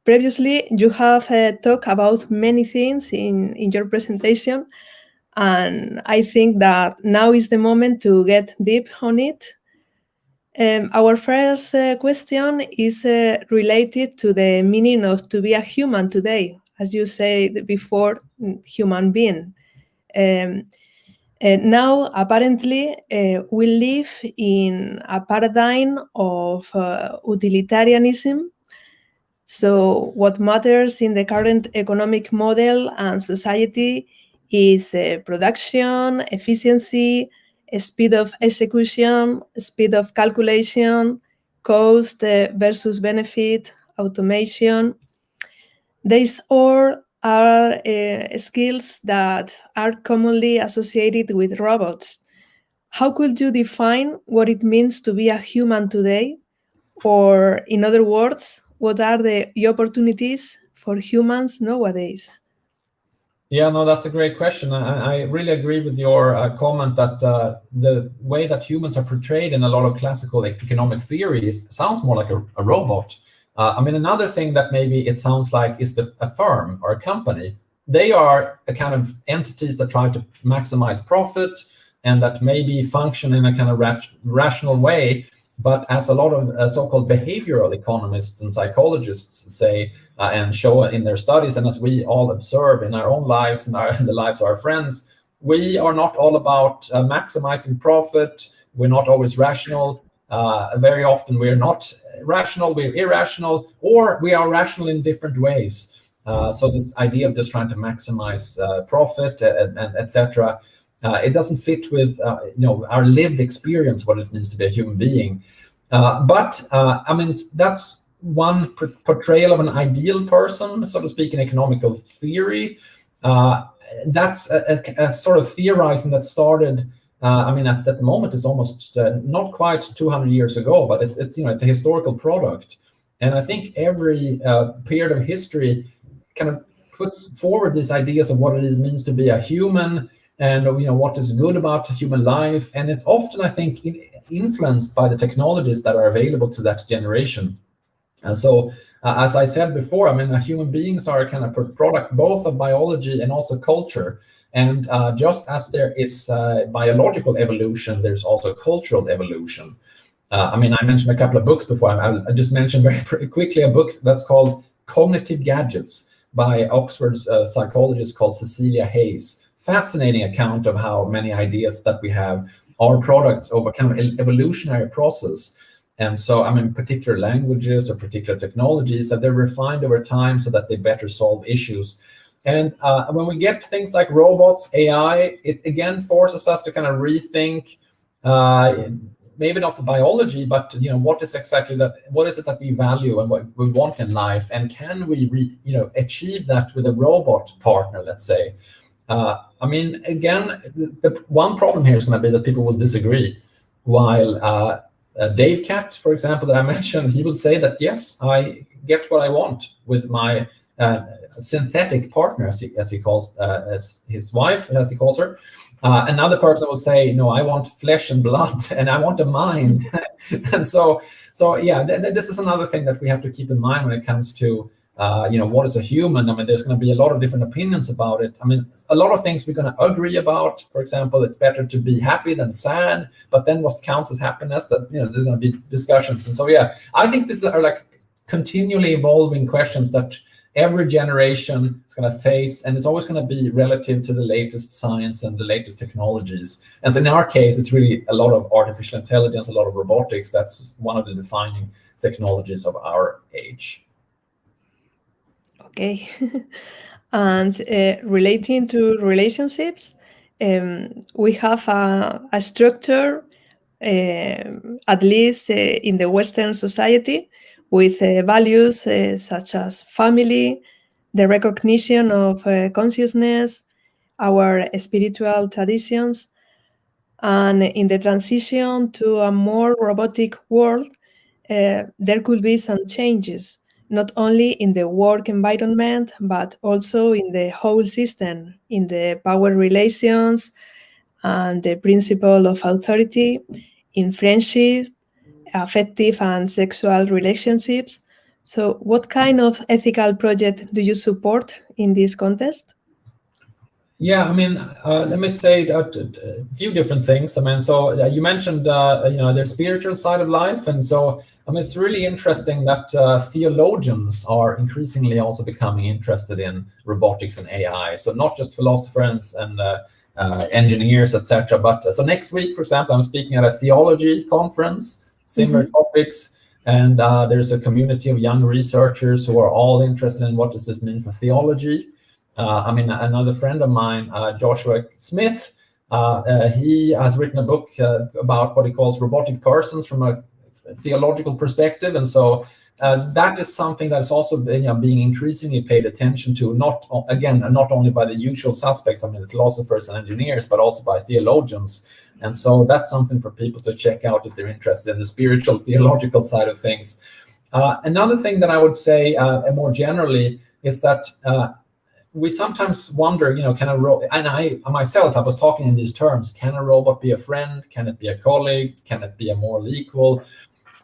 Previously, you have talked about many things in your presentation, and I think that now is the moment to get deep on it. Our first question is related to the meaning of to be a human today, as you said before, human being. Now, apparently, we live in a paradigm of utilitarianism. So what matters in the current economic model and society is production, efficiency, speed of execution, speed of calculation, cost versus benefit, automation. These all are skills that are commonly associated with robots. How could you define what it means to be a human today? Or in other words, what are the opportunities for humans nowadays? Yeah, no, that's a great question. I really agree with your comment that the way that humans are portrayed in a lot of classical economic theories sounds more like a robot. Another thing that maybe it sounds like is a firm or a company. They are a kind of entities that try to maximize profit and that maybe function in a kind of rational way. But as a lot of so-called behavioral economists and psychologists say and show in their studies, and as we all observe in our own lives and in the lives of our friends, we are not all about maximizing profit. We're not always rational. Very often we're not rational, we're irrational, or we are rational in different ways. So this idea of just trying to maximize profit and etc., it doesn't fit with our lived experience, what it means to be a human being. But that's one portrayal of an ideal person, so to speak, in economical theory. That's a sort of theorizing that started. At the moment, it's almost not quite 200 years ago, but it's a historical product. And I think every period of history kind of puts forward these ideas of what it means to be a human, and what is good about human life. And it's often, I think, influenced by the technologies that are available to that generation. And so, as I said before, human beings are a kind of product both of biology and also culture. And just as there is biological evolution, there's also cultural evolution. I mentioned a couple of books before. I just mentioned very quickly a book that's called Cognitive Gadgets by Oxford's psychologist called Cecilia Hayes. Fascinating account of how many ideas that we have are products of a kind of evolutionary process. And so, particular languages or particular technologies that they're refined over time so that they better solve issues. And when we get things like robots, AI, it again forces us to kind of rethink maybe not the biology, but what is exactly that? What is it that we value and what we want in life, and can we achieve that with a robot partner? Let's say. I mean, again, the one problem here is going to be that people will disagree. While Dave Cat, for example, that I mentioned, he would say that yes, I get what I want with my synthetic partner, as he calls as his wife, as he calls her. Another person will say, no, I want flesh and blood, and I want a mind. And so yeah, this is another thing that we have to keep in mind when it comes to what is a human. I mean, there's going to be a lot of different opinions about it. I mean, a lot of things we're going to agree about. For example, it's better to be happy than sad, but then what counts as happiness? That there's going to be discussions. And so yeah, I think these are like continually evolving questions that every generation is going to face, and it's always going to be relative to the latest science and the latest technologies. And so in our case, it's really a lot of artificial intelligence, a lot of robotics. That's one of the defining technologies of our age. Okay. And relating to relationships, we have a structure, at least in the Western society, with values such as family, the recognition of consciousness, our spiritual traditions. And in the transition to a more robotic world, there could be some changes, not only in the work environment, but also in the whole system, in the power relations and the principle of authority, in friendship, affective and sexual relationships. So what kind of ethical project do you support in this context? Yeah, I mean, let me say a few different things. I mean, so you mentioned, the spiritual side of life. And so, I mean, it's really interesting that theologians are increasingly also becoming interested in robotics and AI. So not just philosophers and engineers, etc. But so next week, for example, I'm speaking at a theology conference, similar topics. And there's a community of young researchers who are all interested in what does this mean for theology. I mean, another friend of mine, Joshua Smith, he has written a book about what he calls robotic persons from a theological perspective. And so that is something that is also being increasingly paid attention to, not only by the usual suspects, I mean, philosophers and engineers, but also by theologians. And so that's something for people to check out if they're interested in the spiritual, theological side of things. Another thing that I would say more generally is that we sometimes wonder, can a robot, and I myself, I was talking in these terms, can a robot be a friend? Can it be a colleague? Can it be a moral equal?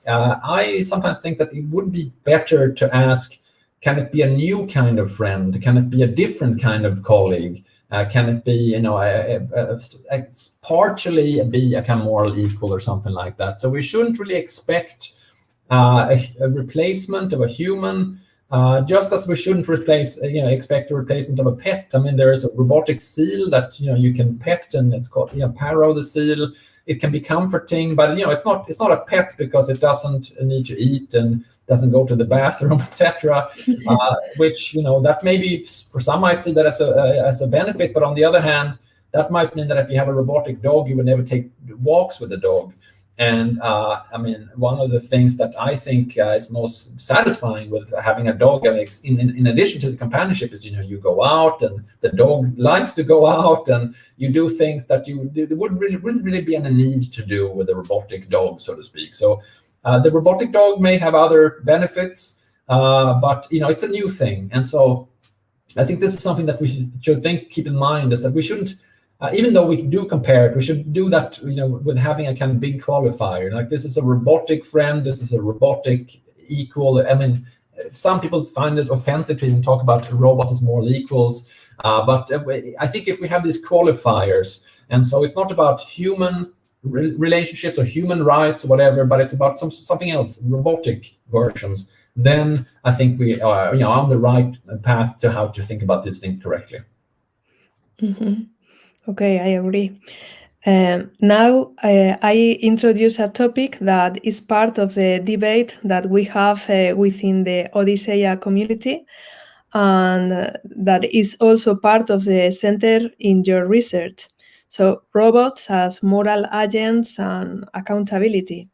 I sometimes think that it would be better to ask, can it be a new kind of friend? Can it be a different kind of colleague? Can it be, partially be a kind of moral equal or something like that? So we shouldn't really expect a replacement of a human. Just as we shouldn't expect a replacement of a pet. I mean, there is a robotic seal that you can pet, and it's called Paro the seal. It can be comforting, but it's not a pet because it doesn't need to eat and doesn't go to the bathroom, etc. Which that maybe for some might see that as a benefit, but on the other hand, that might mean that if you have a robotic dog, you would never take walks with the dog. And I mean, one of the things that I think is most satisfying with having a dog, in addition to the companionship, is you go out and the dog likes to go out, and you do things that wouldn't really be any need to do with a robotic dog, so to speak. So the robotic dog may have other benefits, but it's a new thing, and so I think this is something that we should keep in mind, is that we shouldn't. Even though we do compare it, we should do that, with having a kind of big qualifier. Like, this is a robotic friend, this is a robotic equal. I mean, some people find it offensive to even talk about robots as moral equals. But I think if we have these qualifiers, and so it's not about human relationships or human rights or whatever, but it's about something else, robotic versions, then I think we are on the right path to how to think about these things correctly. Mm-hmm. Okay, I agree. Now I introduce a topic that is part of the debate that we have within the Odysseia community, and that is also part of the center in your research. So robots as moral agents and accountability.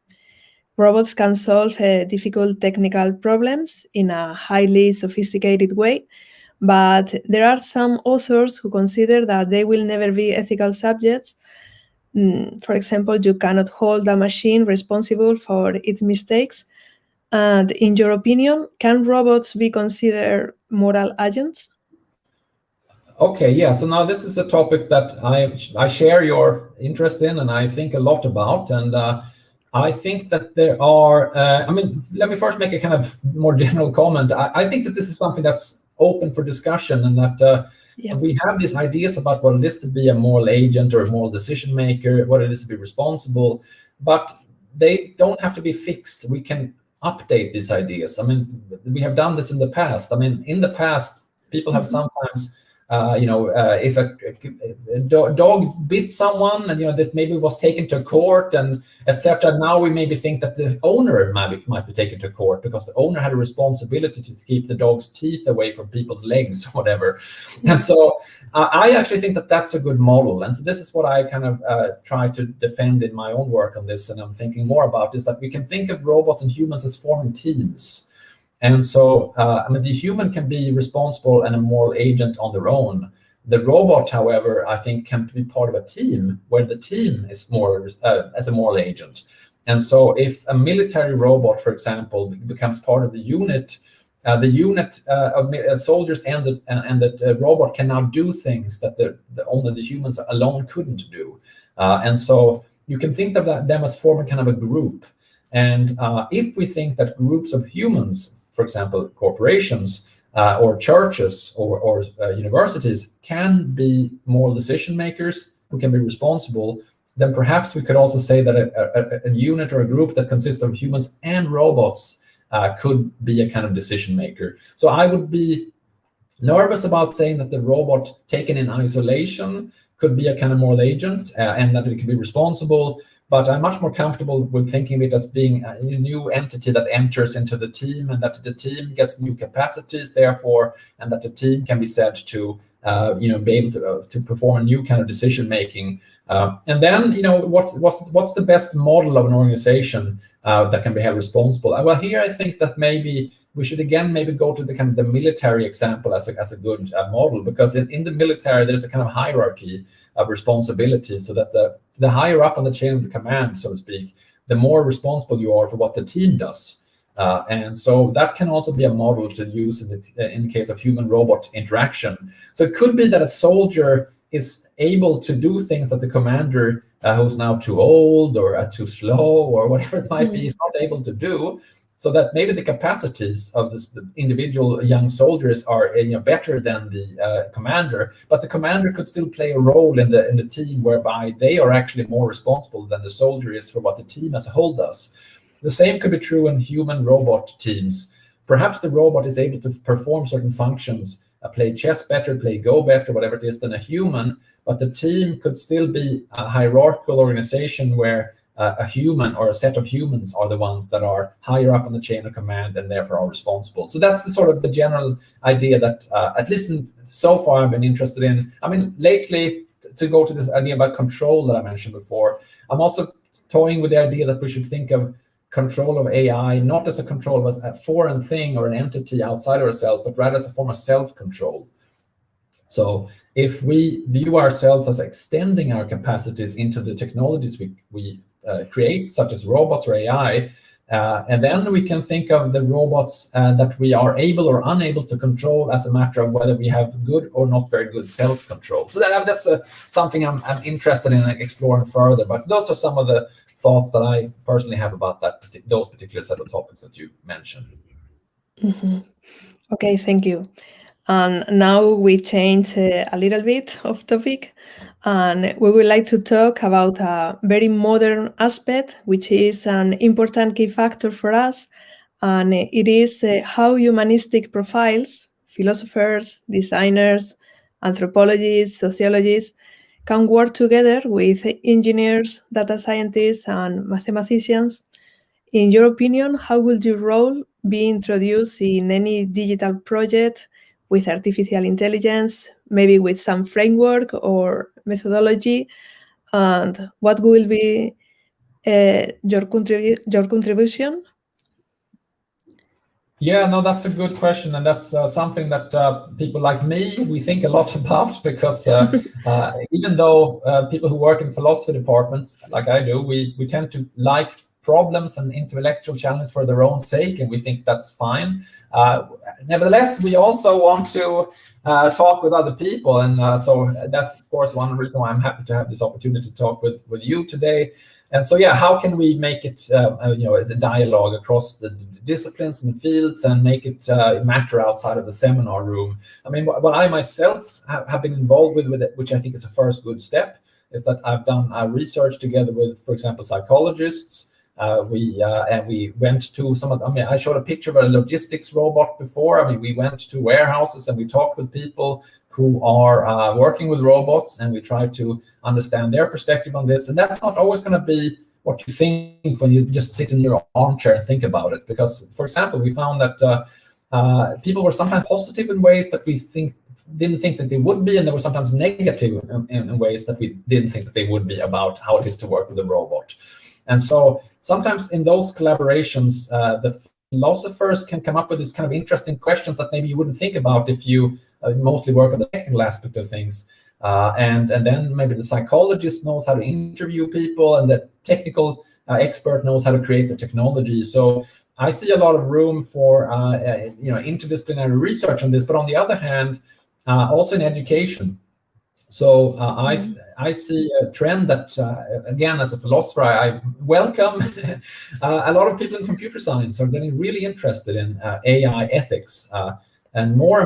Robots can solve difficult technical problems in a highly sophisticated way, but there are some authors who consider that they will never be ethical subjects. For example, you cannot hold a machine responsible for its mistakes. And in your opinion, can robots be considered moral agents? Okay, yeah. So now this is a topic that I share your interest in, and I think a lot about. And I think that there are. I mean, let me first make a kind of more general comment. I think that this is something that's open for discussion, and that we have these ideas about what it is to be a moral agent or a moral decision maker, what it is to be responsible, but they don't have to be fixed. We can update these ideas. I mean, we have done this in the past. I mean, in the past, people have sometimes. If a dog bit someone and that maybe was taken to court and etc. Now we maybe think that the owner might be taken to court because the owner had a responsibility to keep the dog's teeth away from people's legs or whatever. And so I actually think that that's a good model. And so this is what I kind of try to defend in my own work on this, and I'm thinking more about, is that we can think of robots and humans as forming teams. And so, I mean, the human can be responsible and a moral agent on their own. The robot, however, I think can be part of a team where the team is more as a moral agent. And so if a military robot, for example, becomes part of the unit of soldiers and the robot can now do things that only the humans alone couldn't do. And so you can think of them as forming kind of a group. And if we think that groups of humans, for example, corporations or churches or universities, can be moral decision makers who can be responsible, then perhaps we could also say that a unit or a group that consists of humans and robots could be a kind of decision maker. So I would be nervous about saying that the robot taken in isolation could be a kind of moral agent and that it could be responsible. But I'm much more comfortable with thinking of it as being a new entity that enters into the team, and that the team gets new capacities, therefore, and that the team can be said to, be able to perform a new kind of decision making. And then, what's the best model of an organization that can be held responsible? Well, here I think that maybe we should again maybe go to the kind of the military example as a good model, because in the military there's a kind of hierarchy of responsibility, so that the higher up on the chain of command, so to speak, the more responsible you are for what the team does. And so that can also be a model to use in the case of human-robot interaction. So it could be that a soldier is able to do things that the commander, who's now too old or too slow or whatever it might be, is not able to do. So that maybe the capacities of the individual young soldiers are better than the commander, but the commander could still play a role in the team, whereby they are actually more responsible than the soldier is for what the team as a whole does. The same could be true in human-robot teams. Perhaps the robot is able to perform certain functions, play chess better, play Go better, whatever it is, than a human, but the team could still be a hierarchical organization where a human or a set of humans are the ones that are higher up on the chain of command and therefore are responsible. So that's the sort of the general idea that at least so far I've been interested in. I mean, lately, to go to this idea about control that I mentioned before, I'm also toying with the idea that we should think of control of AI not as a control of a foreign thing or an entity outside of ourselves, but rather as a form of self-control. So if we view ourselves as extending our capacities into the technologies we create, such as robots or AI, and then we can think of the robots that we are able or unable to control as a matter of whether we have good or not very good self-control. So that's something I'm interested in exploring further. But those are some of the thoughts that I personally have about those particular set of topics that you mentioned. Okay, thank you. And now we change a little bit of topic, and we would like to talk about a very modern aspect, which is an important key factor for us, and it is how humanistic profiles, philosophers, designers, anthropologists, sociologists, can work together with engineers, data scientists, and mathematicians. In your opinion, how will your role be introduced in any digital project with artificial intelligence, maybe with some framework or methodology, and what will be your contribution? Yeah, no, that's a good question, and that's something that people like me, we think a lot about, because even though people who work in philosophy departments, like I do, we tend to like problems and intellectual challenges for their own sake, and we think that's fine. Nevertheless, we also want to talk with other people, and so that's, of course, one reason why I'm happy to have this opportunity to talk with you today. And so, yeah, how can we make it, the dialogue across the disciplines and fields, and make it matter outside of the seminar room? I mean, what I myself have been involved with it, which I think is a first good step, is that I've done research together with, for example, psychologists. We went to some of, I showed a picture of a logistics robot before. We went to warehouses and we talked with people who are working with robots, and we tried to understand their perspective on this. And that's not always going to be what you think when you just sit in your armchair and think about it. Because, for example, we found that people were sometimes positive in ways that we didn't think that they would be, and they were sometimes negative in ways that we didn't think that they would be about how it is to work with a robot. And so sometimes in those collaborations, the philosophers can come up with these kind of interesting questions that maybe you wouldn't think about if you mostly work on the technical aspect of things. And then maybe the psychologist knows how to interview people, and the technical expert knows how to create the technology. So I see a lot of room for interdisciplinary research on this. But on the other hand, also in education. So I see a trend that, again, as a philosopher, I welcome. A lot of people in computer science are getting really interested in AI ethics. And more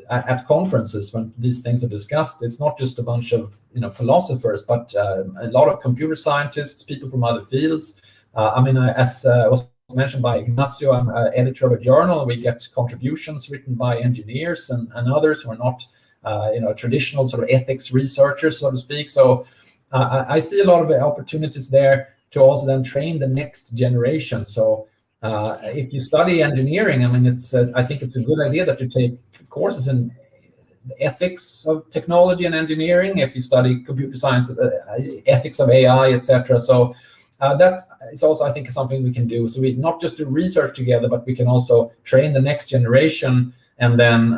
at conferences when these things are discussed, it's not just a bunch of philosophers, but a lot of computer scientists, people from other fields. As was mentioned by Ignacio, I'm editor of a journal. We get contributions written by engineers and others who are not traditional sort of ethics researchers, so to speak. So I see a lot of opportunities there to also then train the next generation. So if you study engineering, I think it's a good idea that you take courses in ethics of technology and engineering. If you study computer science, ethics of AI, etc. So that is also, I think, something we can do. So we not just do research together, but we can also train the next generation. And then,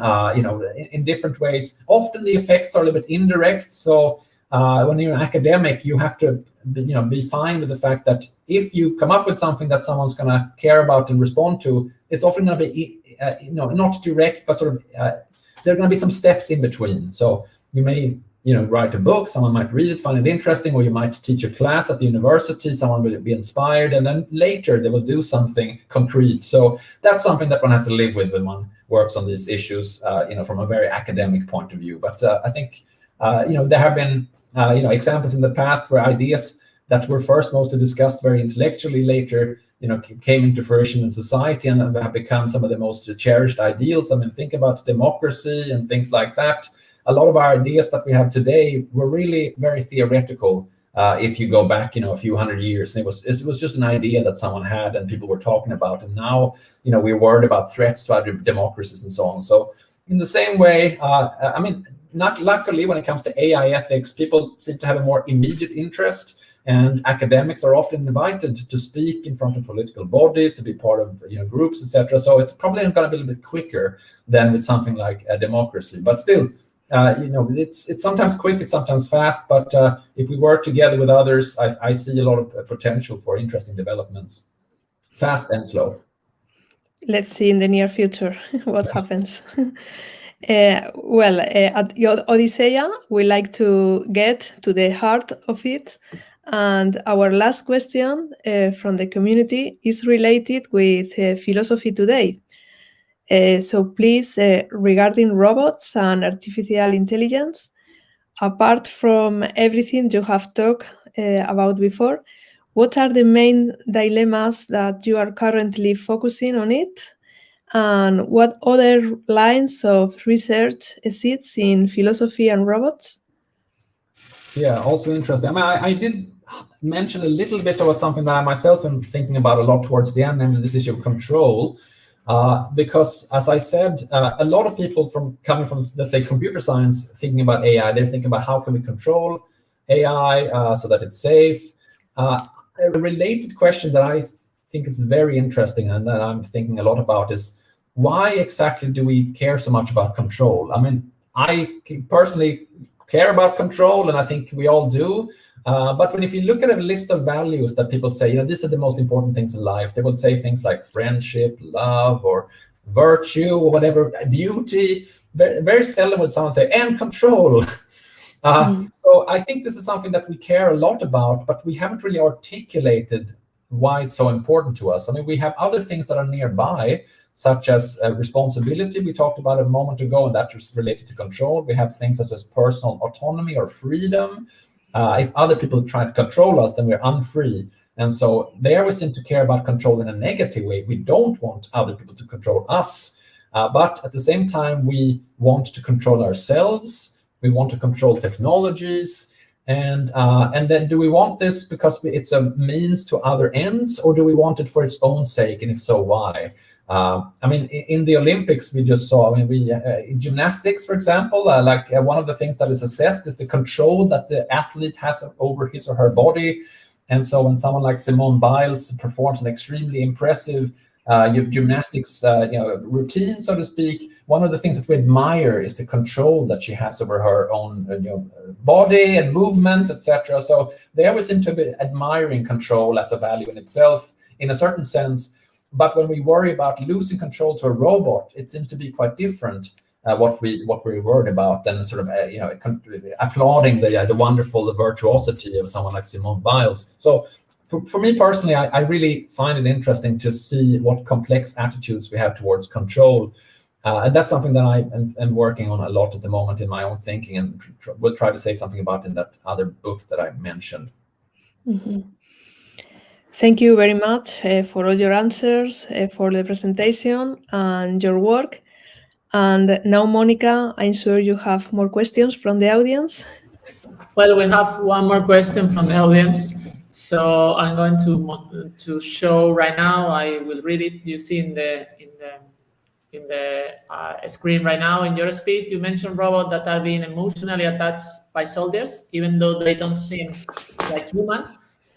in different ways. Often the effects are a little bit indirect. So when you're an academic, you have to, be fine with the fact that if you come up with something that someone's going to care about and respond to, it's often going to be, not direct, but sort of, there are going to be some steps in between. So you may, write a book, someone might read it, find it interesting, or you might teach a class at the university, someone will be inspired, and then later they will do something concrete. So that's something that one has to live with when one works on these issues, from a very academic point of view. But I think, there have been, examples in the past where ideas that were first mostly discussed very intellectually later, came into fruition in society and have become some of the most cherished ideals. Think about democracy and things like that. A lot of our ideas that we have today were really very theoretical. If you go back, a few hundred years, it was just an idea that someone had and people were talking about. And now, we're worried about threats to our democracies and so on. So in the same way, not luckily, when it comes to AI ethics, people seem to have a more immediate interest, and academics are often invited to speak in front of political bodies, to be part of groups, etc. So it's probably going to be a little bit quicker than with something like a democracy. But still, it's sometimes quick, it's sometimes fast, but if we work together with others, I see a lot of potential for interesting developments, fast and slow. Let's see in the near future what happens. At Odysseia, we like to get to the heart of it. And our last question from the community is related with philosophy today. So please, regarding robots and artificial intelligence, apart from everything you have talked about before, what are the main dilemmas that you are currently focusing on it? And what other lines of research exists in philosophy and robots? Yeah, also interesting. I did mention a little bit about something that I myself am thinking about a lot towards the end, namely this issue of control. Because, as I said, a lot of people coming from, let's say, computer science, thinking about AI, they're thinking about how can we control AI so that it's safe. A related question that I think is very interesting and that I'm thinking a lot about is, why exactly do we care so much about control? I mean, I personally care about control, and I think we all do. But if you look at a list of values that people say, these are the most important things in life, they would say things like friendship, love, or virtue, or whatever, beauty. Very, very seldom would someone say, and control. So I think this is something that we care a lot about, but we haven't really articulated why it's so important to us. I mean, we have other things that are nearby, such as responsibility. We talked about it a moment ago, and that is related to control. We have things such as personal autonomy or freedom. If other people try to control us, then we're unfree. And so there we seem to care about control in a negative way. We don't want other people to control us. But at the same time, we want to control ourselves. We want to control technologies. And then do we want this because it's a means to other ends, or do we want it for its own sake? And if so, why? I mean, in the Olympics, we just saw, in gymnastics, for example, one of the things that is assessed is the control that the athlete has over his or her body. And so when someone like Simone Biles performs an extremely impressive gymnastics routine, so to speak, one of the things that we admire is the control that she has over her own body and movements, etc. So there we seem to be admiring control as a value in itself, in a certain sense. But when we worry about losing control to a robot, it seems to be quite different. What we're worried about than sort of applauding the wonderful virtuosity of someone like Simone Biles. So for me personally, I really find it interesting to see what complex attitudes we have towards control. And that's something that I am working on a lot at the moment in my own thinking, and will try to say something about in that other book that I mentioned. Thank you very much for all your answers, for the presentation and your work. And now, Monica, I'm sure you have more questions from the audience. Well, we have one more question from the audience. So I'm going to show right now. I will read it. You see in the screen right now. In your speech, you mentioned robots that are being emotionally attached by soldiers, even though they don't seem like human.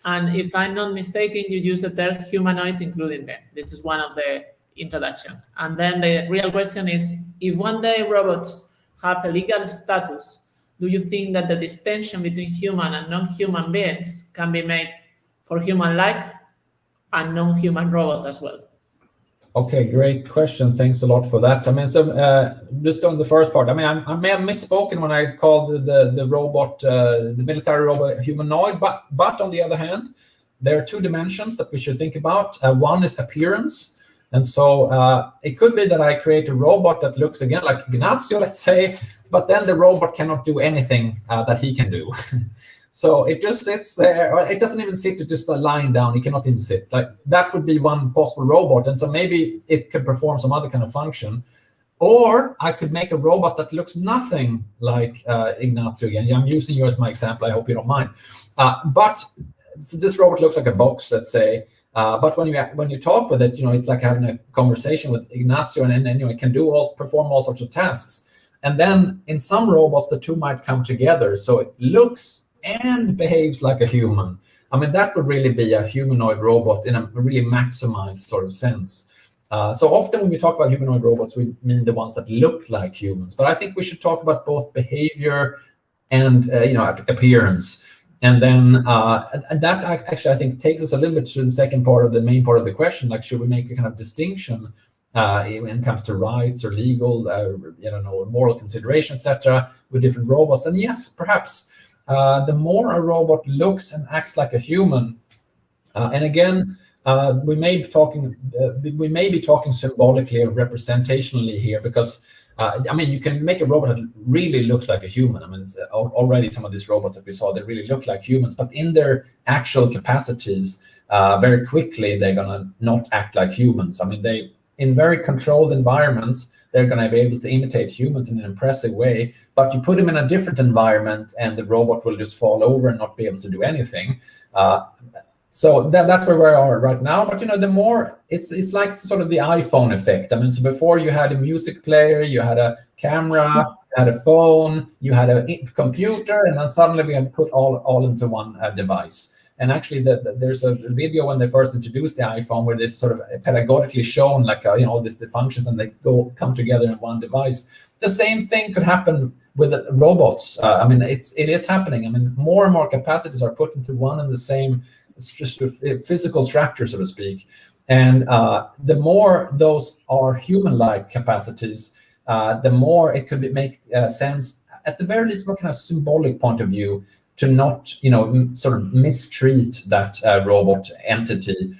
And if I'm not mistaken, you use the term humanoid, including them. This is one of the introduction. And then the real question is, if one day robots have a legal status, do you think that the distinction between human and non-human beings can be made for human-like and non-human robot as well? Okay, great question. Thanks a lot for that. I mean, so just on the first part, I mean, I may have misspoken when I called the robot, the military robot, humanoid. But on the other hand, there are two dimensions that we should think about. One is appearance. And so it could be that I create a robot that looks, again, like Ignacio, let's say, but then the robot cannot do anything that he can do. So it just sits there, or it doesn't even sit, it's just lying down. It cannot even sit. Like, that would be one possible robot. And so maybe it could perform some other kind of function. Or I could make a robot that looks nothing like Ignacio again. Yeah, I'm using you as my example. I hope you don't mind. But so this robot looks like a box, let's say. But when you talk with it, it's like having a conversation with Ignacio, and it can perform all sorts of tasks. And then in some robots, the two might come together. So it looks and behaves like a human. I mean, that would really be a humanoid robot in a really maximized sort of sense. So often when we talk about humanoid robots, we mean the ones that look like humans. But I think we should talk about both behavior and appearance. And then and that actually, I think, takes us a little bit to the main part of the question, like, should we make a kind of distinction when it comes to rights or legal, moral consideration, etc., with different robots? And yes, perhaps the more a robot looks and acts like a human, and again, we may be talking symbolically or representationally here, because I mean, you can make a robot that really looks like a human. I mean, it's already some of these robots that we saw, they really look like humans, but in their actual capacities, very quickly, they're going to not act like humans. I mean, in very controlled environments, they're going to be able to imitate humans in an impressive way, but you put them in a different environment and the robot will just fall over and not be able to do anything. So that's where we are right now. But the more it's like sort of the iPhone effect. I mean, so before you had a music player, you had a camera, you had a phone, you had a computer, and then suddenly we have put all into one device. And actually, there's a video when they first introduced the iPhone where they sort of pedagogically shown like all these functions, and they come together in one device. The same thing could happen with robots. I mean, it is happening. I mean, more and more capacities are put into one and the same. It's just a physical structure, so to speak. And the more those are human-like capacities, the more it could make sense, at the very least, from a kind of symbolic point of view, to not, sort of mistreat that robot entity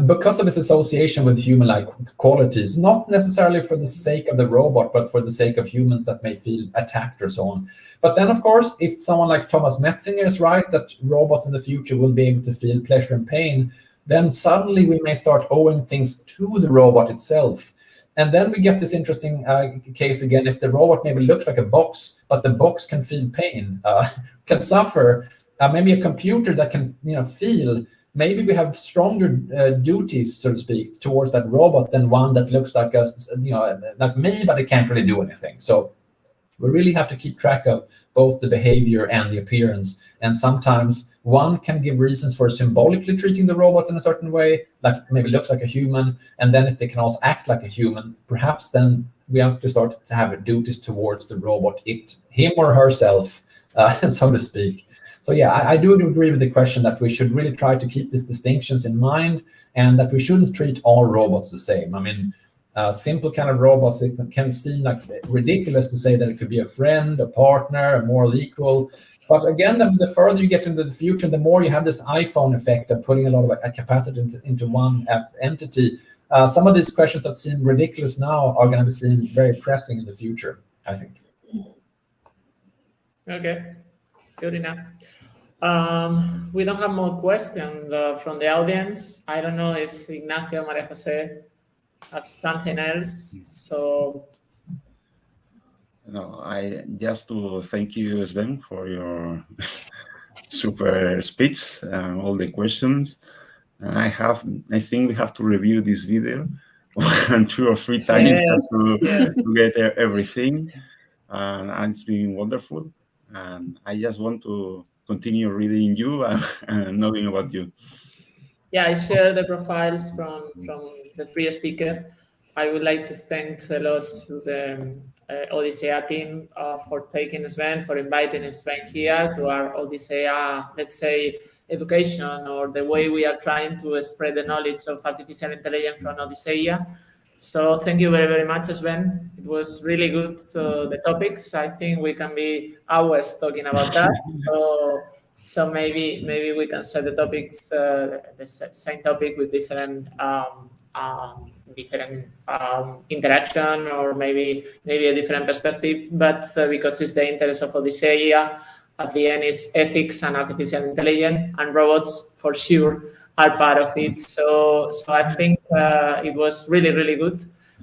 because of its association with human-like qualities, not necessarily for the sake of the robot, but for the sake of humans that may feel attacked or so on. But then, of course, if someone like Thomas Metzinger is right, that robots in the future will be able to feel pleasure and pain, then suddenly we may start owing things to the robot itself. And then we get this interesting case again, if the robot maybe looks like a box, but the box can feel pain, can suffer, maybe a computer that can feel, maybe we have stronger duties, so to speak, towards that robot than one that looks like us, like me, but it can't really do anything. So we really have to keep track of both the behavior and the appearance. And sometimes one can give reasons for symbolically treating the robot in a certain way, like maybe looks like a human. And then if they can also act like a human, perhaps then we have to start to have duties towards the robot, him or herself, so to speak. So yeah, I do agree with the question that we should really try to keep these distinctions in mind, and that we shouldn't treat all robots the same. I mean, simple kind of robots, it can seem like ridiculous to say that it could be a friend, a partner, a moral equal. But again, the further you get into the future, the more you have this iPhone effect of putting a lot of capacity into one entity. Some of these questions that seem ridiculous now are going to be seen very pressing in the future, I think. Okay, good enough. We don't have more questions from the audience. I don't know if Ignacio, Maria Jose have something else. So no, I just to thank you, Sven, for your super speech, all the questions. I think we have to review this video 2 or 3 times to get everything, and it's been wonderful. And I just want to continue reading you and knowing about you. Yeah, I share the profiles from the 3 speakers. I would like to thank a lot to the Odyssea team for taking Sven, for inviting Sven here to our Odyssea, let's say, education, or the way we are trying to spread the knowledge of artificial intelligence from Odyssea. So thank you very, very much, Sven. It was really good. So the topics, I think we can be hours talking about that. So maybe we can set the topics, the same topic with different interaction, or maybe a different perspective. But because it's the interest of Odyssea, at the end is ethics and artificial intelligence, and robots for sure are part of it. So I think it was really, really good.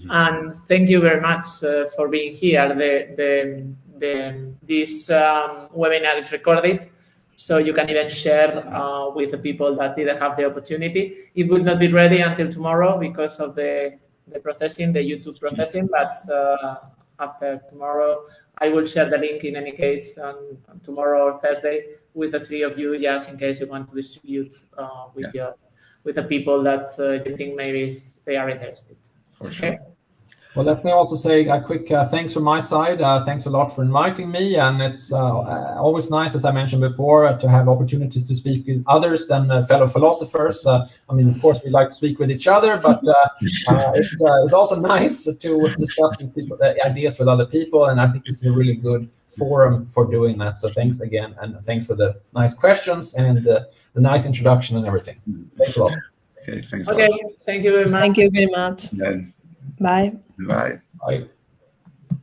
And thank you very much for being here. This webinar is recorded, so you can even share with the people that didn't have the opportunity. It will not be ready until tomorrow because of the processing, the YouTube processing, but after tomorrow, I will share the link in any case on tomorrow or Thursday with the 3 of you, just in case you want to distribute with the people that you think maybe they are interested. For sure. Well, let me also say a quick thanks from my side. Thanks a lot for inviting me. And it's always nice, as I mentioned before, to have opportunities to speak with others than fellow philosophers. I mean, of course, we like to speak with each other, but it's also nice to discuss these ideas with other people. And I think this is a really good forum for doing that. So thanks again. And thanks for the nice questions and the nice introduction and everything. Thanks a lot. Okay, thanks. Okay, thank you very much. Thank you very much. Then, Bye. bye. Bye.